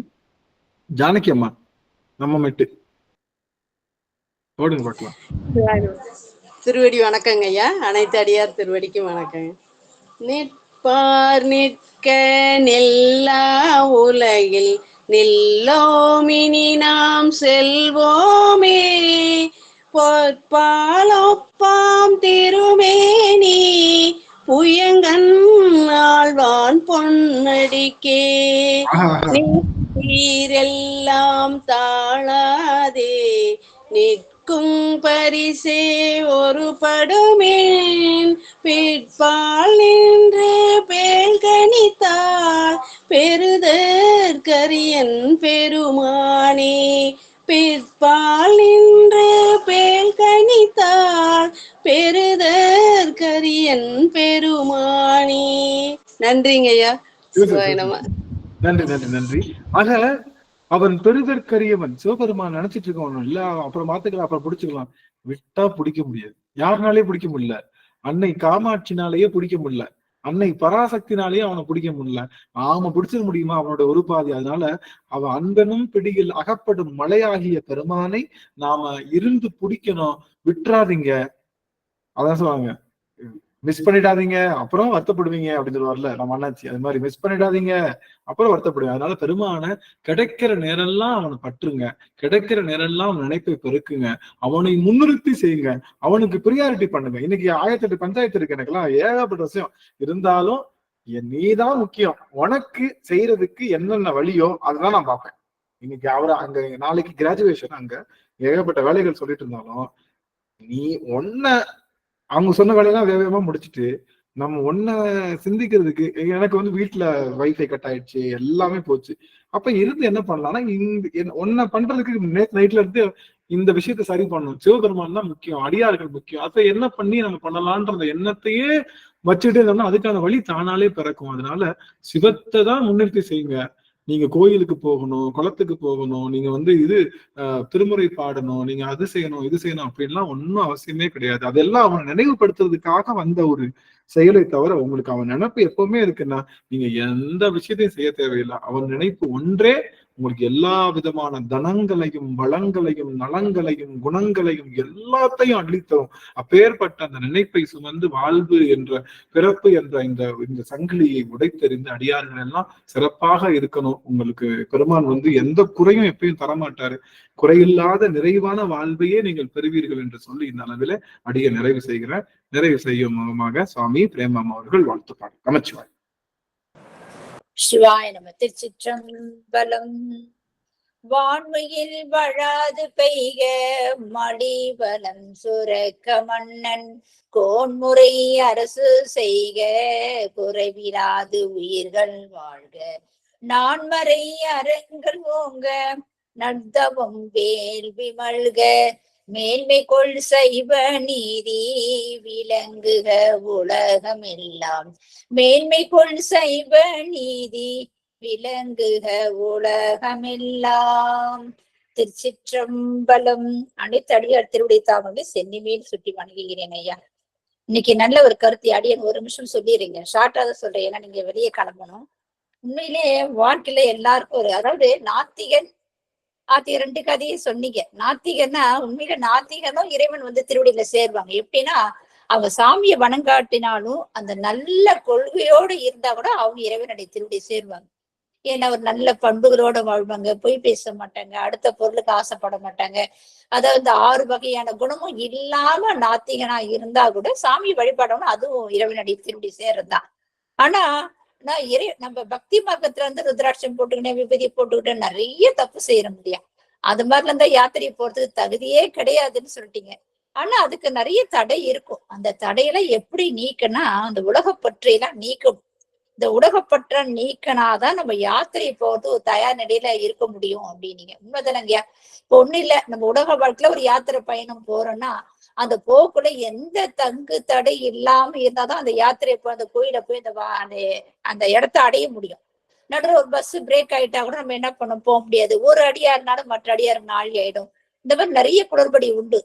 ஜானகி அம்மா நம்ம மெட்டு ஓடுங்க பார்க்கலாம். திருவடி வணக்கங்க ஐயா. அனைத்து அடியார் திருவடிக்கும் வணக்கங்க. நிற்பார் நிற்க நில்லா உலகில் நில்லோமினி நாம் செல்வோமே. பொற்பால் ஒப்பாம் திருமேனி புயங்கன் ஆழ்வான் பொன்னடிக்கே. நீரெல்லாம் தாழாதே நிற்கும் பரிசே ஒரு படுமேன். பிற்பால் நின்று பேழ்கணித்தால் பெறுதற்கரியன் பெருமானே. பிற்பால் நின்று பேழ்கணித்தால் பெறுதற்கரியன் பெருமானே. நன்றிங்க ஐயா. நன்றி நன்றி நன்றி. ஆக அவன் பெறுதற்கரியவன் சிவபெருமான் நினைச்சிட்டு இருக்கவன் இல்ல. அப்புறம் மாத்துக்கலாம், அப்புறம் பிடிச்சுக்கலாம். விட்டா பிடிக்க முடியாது. யாருனாலே பிடிக்க முடியல. அன்னை காமாட்சினாலேயே பிடிக்க முடியல. அன்னை பராசக்தினாலேயே அவனை பிடிக்க முடியல. அவன் பிடிச்சிட முடியுமா அவனோட ஒரு பாதி? அதனால அவன் அன்பனும் பிடியில் அகப்படும் மலையாகிய பெருமானை நாம இருந்து பிடிக்கணும். விட்டுறாதீங்க. அதான் சொல்லுவாங்க, மிஸ் பண்ணிடாதீங்க அப்புறம் வருத்தப்படுவீங்க அப்படின்னு சொல்லுவார்ல நம்ம அண்ணாச்சி. அது மாதிரி மிஸ் பண்ணிடாதீங்க அப்புறம் வருத்தப்படுவீங்க. அதனால பெருமான கிடைக்கிற நேரம்லாம் அவனை பற்றுங்க. கிடைக்கிற நேரம்லாம் அவன் நினைப்பை பெருக்குங்க. அவனை முன்னிறுத்தி செய்யுங்க. அவனுக்கு ப்ரியாரிட்டி பண்ணுங்க. இன்னைக்கு 1008 பஞ்சாயத்து இருக்கு. எனக்கெல்லாம் ஏகப்பட்ட விஷயம் இருந்தாலும் நீதான் முக்கியம். உனக்கு செய்யறதுக்கு என்னென்ன வழியோ அதுதான் நான் பார்ப்பேன். இன்னைக்கு அங்க நாளைக்கு கிராஜுவேஷன், அங்க ஏகப்பட்ட வேலைகள் சொல்லிட்டு இருந்தாலும் நீ அவங்க சொன்ன வேலையெல்லாம் வேகமா முடிச்சுட்டு நம்ம சிந்திக்கிறதுக்கு எனக்கு வீட்டுல வைஃபை கட் ஆயிடுச்சு, எல்லாமே போச்சு. அப்ப இருந்து என்ன பண்ணலாம்னா பண்றதுக்கு நேற்று நைட்ல இருந்து இந்த விஷயத்த சரி பண்ணணும். சிவபெருமான் தான் முக்கியம், அடியார்கள் முக்கியம். அதை என்ன பண்ணி நம்ம பண்ணலான்ற எண்ணத்தையே வச்சுட்டு இருந்தோம்னா அதுக்கான வழி தானாலே பிறக்கும். அதனால சிவத்தை தான் முன்னிறுத்தி செய்யுங்க. நீங்க கோயிலுக்கு போகணும், குளத்துக்கு போகணும், நீங்க இது திருமுறை பாடணும், நீங்க அது செய்யணும், இது செய்யணும் அப்படின்லாம் ஒன்றும் அவசியமே கிடையாது. அதெல்லாம் அவனை நினைவுபடுத்துறதுக்காக வந்த ஒரு செயலை தவிர உங்களுக்கு அவன் நினைப்பு எப்பவுமே இருக்குன்னா நீங்க எந்த விஷயத்தையும் செய்ய தேவையில்லை. அவன் நினைப்பு ஒன்றே உங்களுக்கு எல்லா விதமான தனங்களையும் வளங்களையும் நலங்களையும் குணங்களையும் எல்லாத்தையும் அள்ளித்தரும். அப்பேற்பட்ட அந்த நினைப்பை சுமந்து வாழ்வு என்ற பிறப்பு என்ற இந்த சங்கிலியை உடைத்தெறிந்து அடியார்கள் எல்லாம் சிறப்பாக இருக்கணும். உங்களுக்கு பெருமான் எந்த குறையும் எப்பயும் தரமாட்டாரு. குறையில்லாத நிறைவான வாழ்வையே நீங்கள் பெறுவீர்கள் என்று சொல்லி இந்த அளவில அடிய நிறைவு செய்கிறேன். நிறைவு செய்யும் முகமாக சுவாமி பிரேமம் அவர்கள் வாழ்த்துப்பாடு. நமச்சிவாய். சிவாய நம. திருச்சிற்றம்பலம். வான்மையில் வழாது பெய்க மடிவலம் சுரக்க மன்னன் கோன்முறை அரசு செய்க குறைவிலாது உயிர்கள் வாழ்க நான்மறை அரங்கள் ஓங்க நர்தவம் வேள்வி மல்க மேன்மை கொள் சைவ நீதி விளங்குக உலகம் எல்லாம் மேன்மை கொள் சைவ நீதி விளங்குக உலகமெல்லாம். திருச்சிற்றம்பலம். அனைத்தடியார் திருவுடை தாமரை சென்னிமேல் சுட்டி வணங்குகிறேன் ஐயா. இன்னைக்கு நல்ல ஒரு கருத்து அடியன் ஒரு நிமிஷம் சொல்லிடுறீங்க, ஷார்ட்டா தான் சொல்றேன், ஏன்னா நீங்க வெளியே கிளம்பணும். உண்மையிலே வாழ்க்கையில எல்லாருக்கும் அதாவது நாத்திகன் ஆத்திக ரெண்டு கதையை சொன்னீங்க. நாத்திகன்னா உண்மையில நாத்திகனும் இறைவன் திருவடியில சேருவாங்க. எப்படின்னா அவங்க சாமியை வணங்காட்டினாலும் அந்த நல்ல கொள்கையோடு இருந்தா கூட அவங்க இறைவனுடைய திருவடியை சேருவாங்க. ஏன்னா ஒரு நல்ல பண்புகளோட வாழ்வாங்க, பொய் பேச மாட்டாங்க, அடுத்த பொருளுக்கு ஆசைப்பட மாட்டாங்க. அதாவது 6 வகையான குணமும் இல்லாம நாத்திகனா இருந்தா கூட சாமி வழிபாடணும், அதுவும் இறைவனுடைய திருவடி சேர்றதுதான். ஆனா நம்ம பக்தி மார்க்கத்துல ருத்ராட்சம் போட்டுக்கிட்டேன், விபதி போட்டுக்கிட்டேன், நிறைய தப்பு செய்யற முடியும். அது மாதிரில இருந்தா யாத்திரை போறதுக்கு தகுதியே கிடையாதுன்னு சொல்லிட்டீங்க. ஆனா அதுக்கு நிறைய தடை இருக்கும். அந்த தடையெல்லாம் எப்படி நீக்கனா அந்த உலகப்பற்றையெல்லாம் நீக்கணும். இந்த உலகப்பற்ற நீக்கனாதான் நம்ம யாத்திரை போறது ஒரு தயார் நிலையில இருக்க முடியும் அப்படின்னீங்க. உண்மைதானங்கய்யா? இப்ப ஒண்ணு இல்ல, நம்ம உலக வாழ்க்கையில ஒரு யாத்திரை பயணம் போறோம்னா அந்த போக்குள்ள எந்த தங்கு தடை இல்லாம இருந்தாதான் அந்த யாத்திரை போய் அந்த கோயில போய் அந்த இடத்த அடைய முடியும். நடுவில் ஒரு பஸ் பிரேக் ஆயிட்டா கூட நம்ம என்ன போக முடியாது. ஒரு அடியா இருந்தாலும் மற்ற அடியாருக்கு நாழி ஆயிடும். இந்த மாதிரி நிறைய குளறுபடி உண்டு.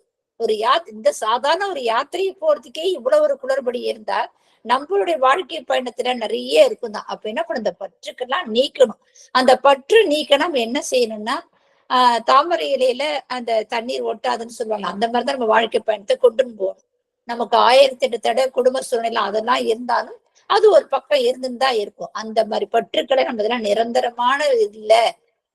இந்த சாதாரண ஒரு யாத்திரையை போறதுக்கே இவ்வளவு ஒரு குளறுபடி இருந்தா நம்மளுடைய வாழ்க்கை பயணத்துல நிறைய இருக்கும் தான். அப்ப என்ன பண்ண, இந்த பற்றுக்கெல்லாம் நீக்கணும். அந்த பற்று நீக்க நம்ம என்ன செய்யணும்னா தாமரை இலையில அந்த தண்ணீர் ஒட்டாதுன்னு சொல்லுவாங்க. அந்த மாதிரிதான் நம்ம வாழ்க்கை பயணத்தை கொண்டுன்னு போகணும். நமக்கு 1008 தடை குடும்ப சூழ்நிலை அதெல்லாம் இருந்தாலும் அது ஒரு பக்கம் இருந்துன்னு தான் இருக்கும். அந்த மாதிரி பற்றுக்களை நம்ம இதெல்லாம் நிரந்தரமான இல்ல,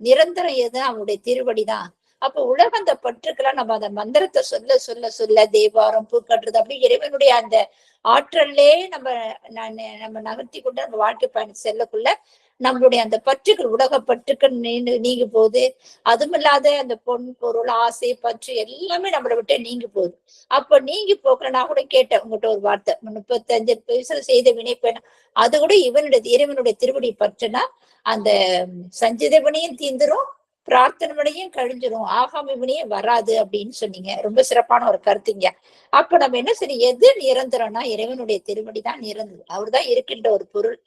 நிரந்தரம் எதுனா அவனுடைய திருவடிதான். அப்ப உலக அந்த பற்றுக்கெல்லாம் நம்ம அந்த மந்திரத்தை சொல்ல சொல்ல சொல்ல தேவாரம் பூ கட்டுறது அப்படி இறைவனுடைய அந்த ஆற்றல்லே நம்ம நகர்த்தி கொண்டு நம்ம வாழ்க்கை பயணம் செல்லக்குள்ள நம்மளுடைய அந்த பற்றுக்கள் உலக பற்றுக்கள் நீங்கி போகுது. அதுவும் இல்லாத அந்த பொன் பொருள் ஆசை பற்று எல்லாமே நம்மளை விட்டு நீங்கி போகுது. அப்ப நீங்கி போக்குற நான் கூட கேட்டேன் உங்ககிட்ட ஒரு வார்த்தை, 35 வயசுல செய்த வினைப்பேன் அது கூட இறைவனுடைய திருவடி பற்றுனா அந்த சஞ்சித வினையும் தீந்துரும், பிரார்த்தனை வினையும் கழிஞ்சிரும், ஆகாம வினையும் வராது அப்படின்னு சொன்னீங்க. ரொம்ப சிறப்பான ஒரு கருத்துங்க. அப்ப நம்ம என்ன சரி எது நிரந்தரம்னா இறைவனுடைய திருவடி தான் நிரந்தரம். அவர்தான் இருக்கின்ற ஒரு பொருள்.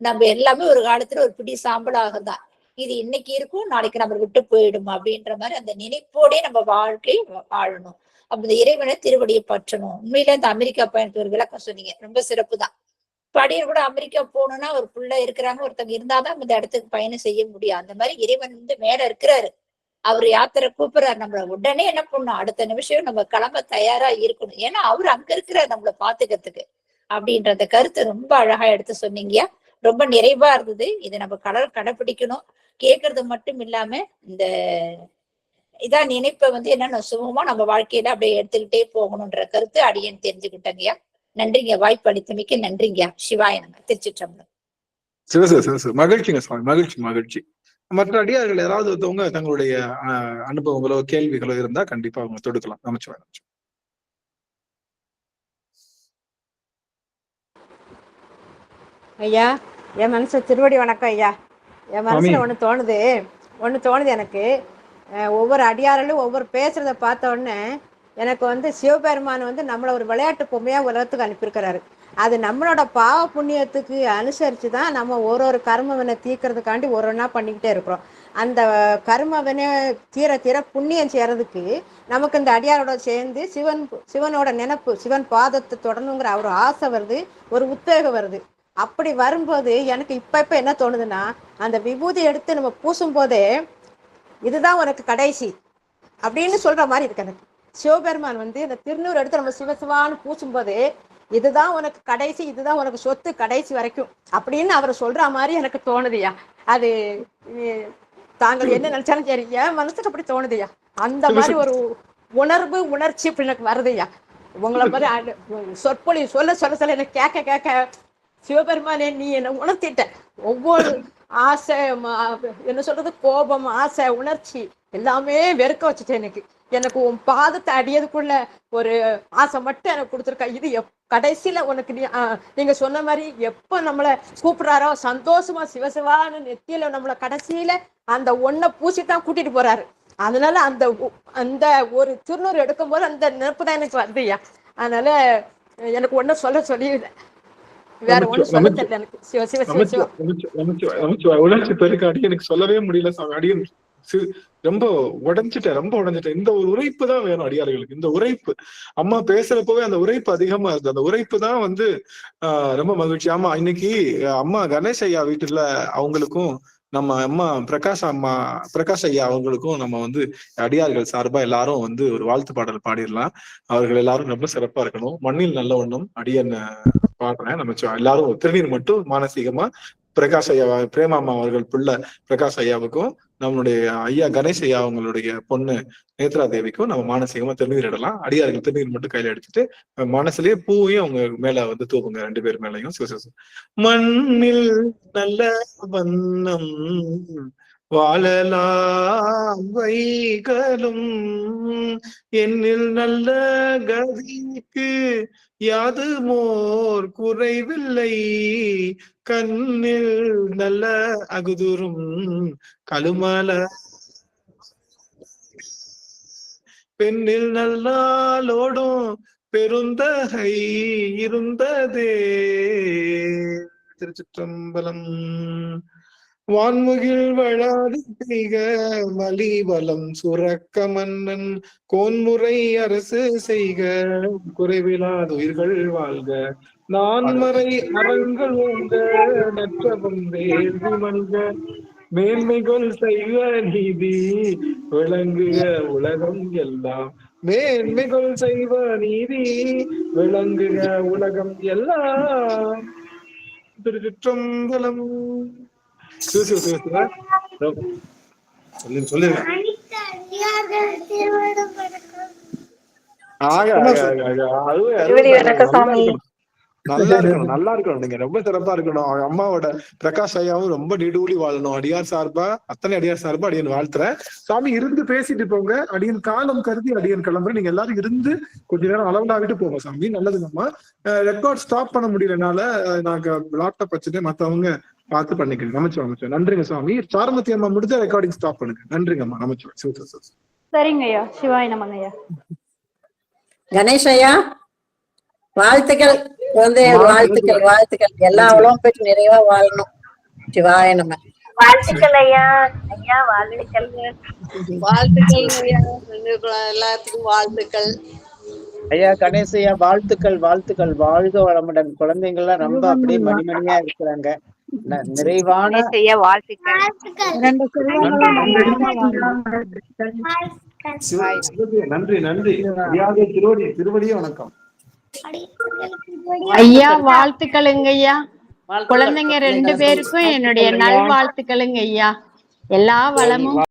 நம்ம எல்லாமே ஒரு காலத்துல ஒரு பிடி சாம்பலாகதான். இது இன்னைக்கு இருக்கும், நாளைக்கு நம்ம விட்டு போயிடும் அப்படின்ற மாதிரி அந்த நினைப்போடே நம்ம வாழ்க்கை வாழணும். அப்ப இந்த இறைவனை திருவடியை பற்றணும். உண்மையில இந்த அமெரிக்கா பயணத்துக்கு ஒரு விளக்கம் சொன்னீங்க, ரொம்ப சிறப்பு தான். படியும் கூட அமெரிக்கா போகணும்னா ஒரு பிள்ளை இருக்கிறாங்க, ஒருத்தவங்க இருந்தாதான் இந்த இடத்துக்கு பயணம் செய்ய முடியும். அந்த மாதிரி இறைவன் மேல இருக்கிறாரு, அவர் யாத்திரை கூப்பிடுறாரு. நம்மள உடனே என்ன பண்ணணும், அடுத்த நிமிஷம் நம்ம கிளம்ப தயாரா இருக்கணும். ஏன்னா அவர் அங்க இருக்கிறார் நம்மளை பாத்துக்கிறதுக்கு அப்படின்ற அந்த கருத்தை ரொம்ப அழகா எடுத்து சொன்னீங்க. ரொம்ப நிறைவா இருந்தது. இதை நம்ம கடைப்பிடிக்கணும். கேட்கறது மட்டும் இல்லாம இந்த இதான் நினைப்பை என்னன்னா சுகமா நம்ம வாழ்க்கையில அப்படியே எடுத்துக்கிட்டே போகணும்ன்ற கருத்து அடியேன் தெரிஞ்சுக்கிட்டேங்கய்யா. நன்றிங்க, வாய்ப்பு அளித்தமைக்கு நன்றிங்க. சிவாய நம. திருச்சிற்றம்பலம். மகிழ்ச்சிங்க சுவாமி, மகிழ்ச்சி மகிழ்ச்சி. மற்ற அடியார்கள் யாராவது ஒருத்தவங்க தங்களுடைய அனுபவங்களோ கேள்விகளோ இருந்தா கண்டிப்பா அவங்க தொடுக்கலாம். நமச்சிவாய். ஐயா, என் மனசு திருவடி வணக்கம் ஐயா. என் மனசுல ஒண்ணு தோணுது எனக்கு. ஒவ்வொரு அடியாரிலும் ஒவ்வொரு பேசுறத பார்த்த உடனே எனக்கு சிவபெருமான் நம்மள ஒரு விளையாட்டு பொம்மையா உலகத்துக்கு அனுப்பியிருக்கிறாரு. அது நம்மளோட பாவ புண்ணியத்துக்கு அனுசரித்து தான் நம்ம ஒரு கர்மவினை தீர்க்கறதுக்காண்டி ஒன்றா பண்ணிக்கிட்டே இருக்கிறோம். அந்த கர்மவினை தீர தீர புண்ணியம் செய்கிறதுக்கு நமக்கு இந்த அடியாரோட சேர்ந்து சிவனோட நினைப்பு, சிவன் பாதத்தை தொடரணுங்கிற ஒரு ஆசை வருது, ஒரு உத்வேகம் வருது. அப்படி வரும்போது எனக்கு இப்போ என்ன தோணுதுன்னா, அந்த விபூதி எடுத்து நம்ம பூசும் போதே இதுதான் உனக்கு கடைசி அப்படின்னு சொல்ற மாதிரி இருக்கு எனக்கு. சிவபெருமான் இந்த திருநூறு எடுத்து நம்ம சிவசிவான்னு பூசும்போது இதுதான் உனக்கு கடைசி, இதுதான் உனக்கு சொத்து கடைசி வரைக்கும் அப்படின்னு அவர் சொல்ற மாதிரி எனக்கு தோணுதுயா. அது தாங்கள் என்ன நினைச்சாலும் சரி, என் மனசுக்கு அப்படி தோணுதுயா. அந்த மாதிரி ஒரு உணர்வு உணர்ச்சி இப்படி எனக்கு வருதுயா. உங்களை மாதிரி சொற்பொழி சொல்ல சொல்ல சொல்ல எனக்கு கேட்க கேட்க சிவபெருமானே நீ என்ன உணர்த்திட்ட. ஒவ்வொரு ஆசை, என்ன சொல்றது, கோபம், ஆசை, உணர்ச்சி எல்லாமே வெறுக்க வச்சுட்டேன். எனக்கு உன் பாதத்தை அடியதுக்குள்ள ஒரு ஆசை மட்டும் எனக்கு கொடுத்துருக்கா. இது கடைசியில உனக்கு நீங்க சொன்ன மாதிரி எப்ப நம்மளை கூப்பிடுறாரோ சந்தோஷமா சிவசிவான்னு நெத்தியில நம்மளை கடைசியில அந்த ஒன்ன பூசித்தான் கூட்டிட்டு போறாரு. அதனால அந்த ஒரு திருநூறு எடுக்கும் போது அந்த நினைப்பு தான் எனக்கு வருதுயா. அதனால எனக்கு ஒன்னும் சொல்லி வேற ஒண்ணு சொல்ல தெரியல எனக்கு. சிவ சிவ சிவ சிவ உணர்ச்சி பெருக்கு அடி எனக்கு சொல்லவே முடியல சாமி. அடியன் ரொம்ப உடைஞ்சிட்டேன். இந்த ஒரு உரைப்பு தான் வேணும் அடியார்களுக்கு. இந்த உரைப்பு அம்மா பேசுறப்பவே அந்த உரைப்பு அதிகமா இருக்கு. அந்த உரைப்பு தான் ரொம்ப மகிழ்ச்சி. ஆமா, இன்னைக்கு அம்மா கணேஷ் ஐயா வீட்டுல அவங்களுக்கும் நம்ம அம்மா பிரகாஷ் ஐயா அவங்களுக்கும் நம்ம அடியார்கள் சார்பா எல்லாரும் ஒரு வாழ்த்து பாடல் பாடிடலாம். அவர்கள் எல்லாரும் ரொம்ப சிறப்பா இருக்கணும். மண்ணில் நல்ல வண்ணம் அடியன் பாடுறேன். நம்ம எல்லாரும் திருநீர் மட்டும் மானசீகமா பிரகாஷ் ஐயா, பிரேமாமா அவர்கள் பிள்ளை பிரகாஷ் ஐயாவுக்கும் நம்மளுடைய ஐயா கணேஷ் ஐயா அவங்களுடைய பொண்ணு நேத்ரா தேவிக்கும் நம்ம மானசீகமா திருநீர் இடலாம். அடியார்கள் திருநீர் மட்டும் கையில எடுத்துட்டு மனசுலயே பூவையும் அவங்க மேல தூவுங்க, 2 பேர் மேலையும். மண்ணில் நல்ல வண்ணம் வாழலாம் வைகளும், என்னில் நல்ல கதிக்கு யாது மோர் குறைவில்லை, கண்ணில் நல்ல அகுதுரும் கழுமல பெண்ணில் நல்லாலோடும் பெருந்தகை இருந்ததே. திருச்சிற்றம்பலம். வான்முகில் வளாது செய்க மலிவலம் சுரக்க மன்னன், கோன்முறை அரசு செய்க குறைவிலாத உயிர்கள் வாழ்க, நான்மறை அறங்கள் ஓங்க நற்றவம் வேள்வி மல்க, மேன்மைகள் செய்வ நீதி விளங்குக உலகம் எல்லாம், மேன்மைகள் செய்வ நீதி விளங்குக உலகம் எல்லாம். திருச்சிற்றம்பலம். நல்லா இருக்கணும். நீங்க ரொம்ப சிறப்பா இருக்கணும். அம்மாவோட பிரகாஷ் ஐயாவும் ரொம்ப நீடூழி வாழணும். அடியார் சார்பா, அத்தனை அடியார் சார்பா அடியன் வாழ்த்துறேன். சாமி இருந்து பேசிட்டு போங்க. அடியன் காலம் கருதி அடியன் கிளம்புறேன். நீங்க எல்லாரும் இருந்து கொஞ்ச நேரம் அளவுலாவிட்டு போங்க சாமி. நல்லதுங்கம்மா. ரெக்கார்ட் ஸ்டாப் பண்ண முடியலனால நாங்க லேப்டாப் வச்சுட்டு மத்தவங்க பார்த்து பண்ணிக்கிறேன். நமச்சிவாய். நன்றிங்க சாமி. சாரமத்தி அம்மா முடிஞ்ச ரெக்கார்டிங் ஸ்டாப் பண்ணுங்க. நன்றிங்கம்மா. நமச்சிவாய். சரிங்க ஐயா. சிவாய் நமங்க ஐயா. கணேஷ் ஐயா வாழ்த்துக்கள். வாழ்த்துக்கள் எல்லா உலகம் பெற்று நிறைவா வாழணும். சிவாய நம்ம. வாழ்த்துக்கள் ஐயா. ஐயா வாழ்த்துக்கள். ஐயா, எல்லாத்துக்கும் வாழ்த்துக்கள் ஐயா. கணேஷ் ஐயா வாழ்த்துக்கள். வாழ்க வளமுடன். குழந்தைங்கள்லாம் ரொம்ப அப்படியே மணிமணியா இருக்கிறாங்க. நிறைவான வாழ்த்துக்கள். நன்றி. திருவடியே வணக்கம் ஐயா. வாழ்த்துக்களுங்க ஐயா. குழந்தைங்க 2 பேருக்கும் என்னுடைய நல் வாழ்த்துக்களுங்க ஐயா. எல்லா வளமும்